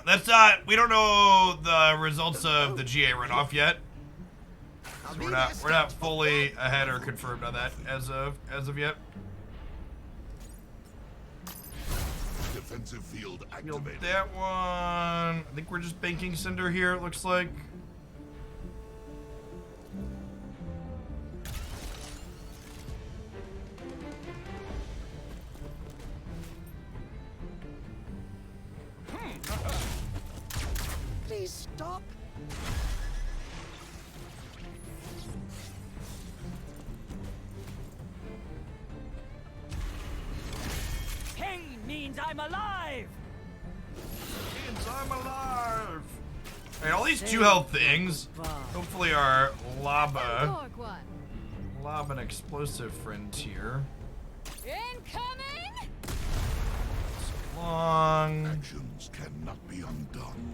That's not. We don't know the results of the GA runoff yet. So we're not fully ahead or confirmed on that as of yet. Defensive field Healed activated. that one. I think we're just banking Cinder here. It looks like. Please stop. Pain means I'm alive. Means I'm alive. Alright, all these 2 health things hopefully are lava. Uncork one. Lob an explosive friend here. Incoming! Long. Actions cannot be undone.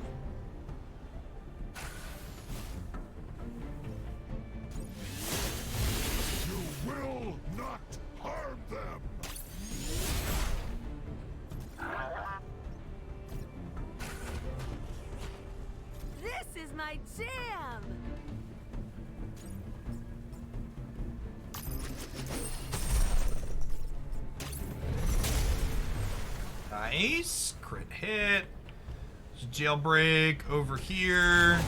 my jam! Nice. Crit hit. Jailbreak over here.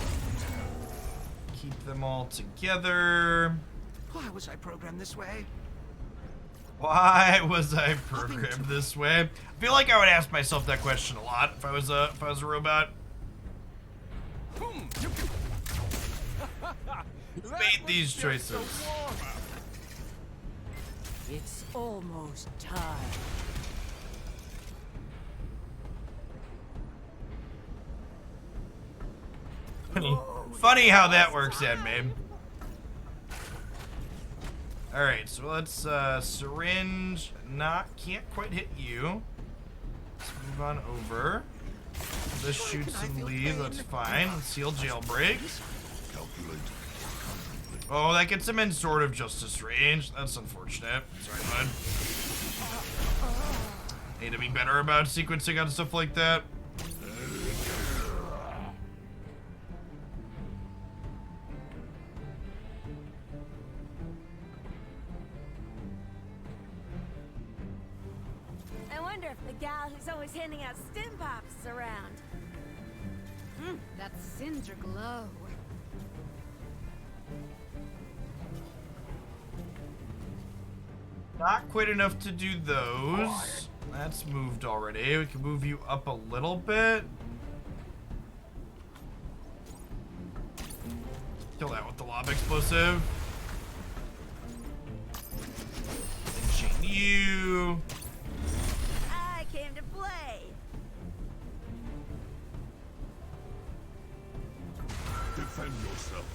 Keep them all together. Why was I programmed this way? Why was I programmed this way? I feel like I would ask myself that question a lot if I was a robot. Made these choices. It's almost time. Funny how that works, Anime. Alright, so let's syringe. Can't quite hit you. Let's move on over. This shoots and leave, that's fine. Let's heal jailbreak. Oh, that gets him in sort of justice range. That's unfortunate. Sorry, bud. Need to be better about sequencing on stuff like that. I wonder if the gal who's always handing out stim pops is around. That cinder glow. Not quite enough to do those. That's moved already. We can move you up a little bit. Kill that with the lob explosive. And chain you. I came to play. Defend yourself.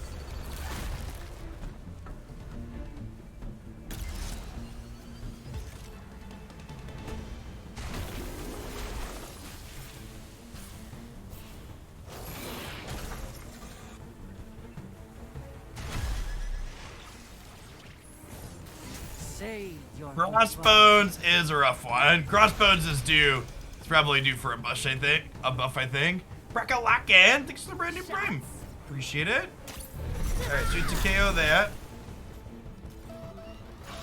Save your Crossbones is a rough one. Crossbones is due. It's probably due for a buff, I think. Brakalakan, thanks for the brand new frame. Appreciate it. Alright, so to KO that.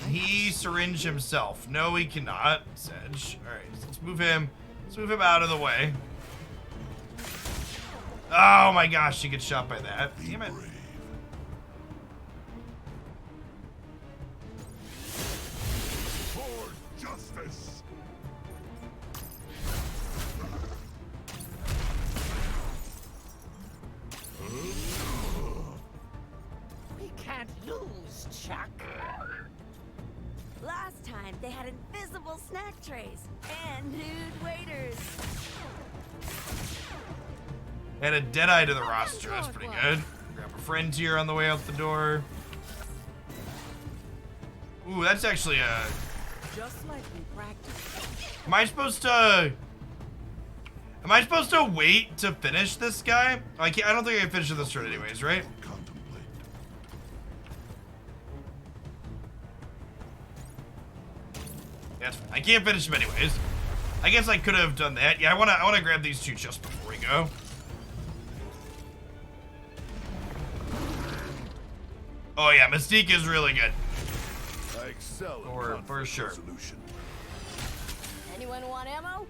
He syringe himself. No, he cannot. Sedge. Alright, so let's move him. Let's move him out of the way. Oh my gosh, he gets shot by that. Damn it. For justice. We can't lose, Chuck. Last time they had invisible snack trays and nude waiters. Add a dead eye to the roster. That's pretty good. Grab a friend here on the way out the door. Ooh, that's actually a... Just like we practiced. Am I supposed to wait to finish this guy? I don't think I can finish this turn anyways, right? Contemplate. That's fine. I can't finish him anyways. I guess I could have done that. Yeah, I wanna grab these two just before we go. Oh yeah, Mystique is really good. I excel in For conflict sure. resolution. Anyone want ammo?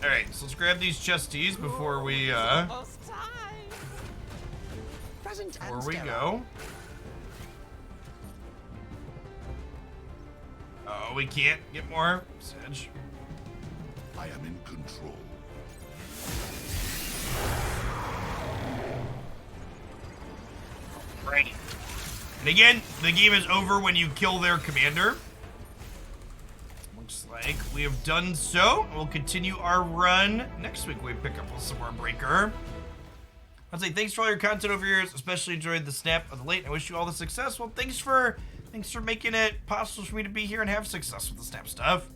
Alright, so let's grab these chesties before we Almost time. Present and before we sterile. go. Oh, we can't get more. Sedge. I am in control. Right. And again, the game is over when you kill their commander. Looks like we have done so. We'll continue our run. Next week we pick up with some more Breaker. I'd say thanks for all your content over years. Especially enjoyed the snap of the late. I wish you all the success. Well, thanks for making it possible for me to be here and have success with the snap stuff.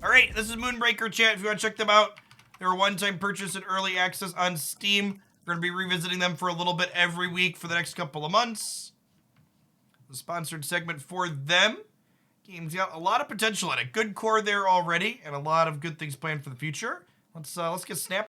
All right, this is Moonbreaker chat. If you want to check them out, they're a one-time purchase and early access on Steam. We're going to be revisiting them for a little bit every week for the next couple of months. The sponsored segment for them. Game's got a lot of potential in it. Good core there already, and a lot of good things planned for the future. Let's get Snap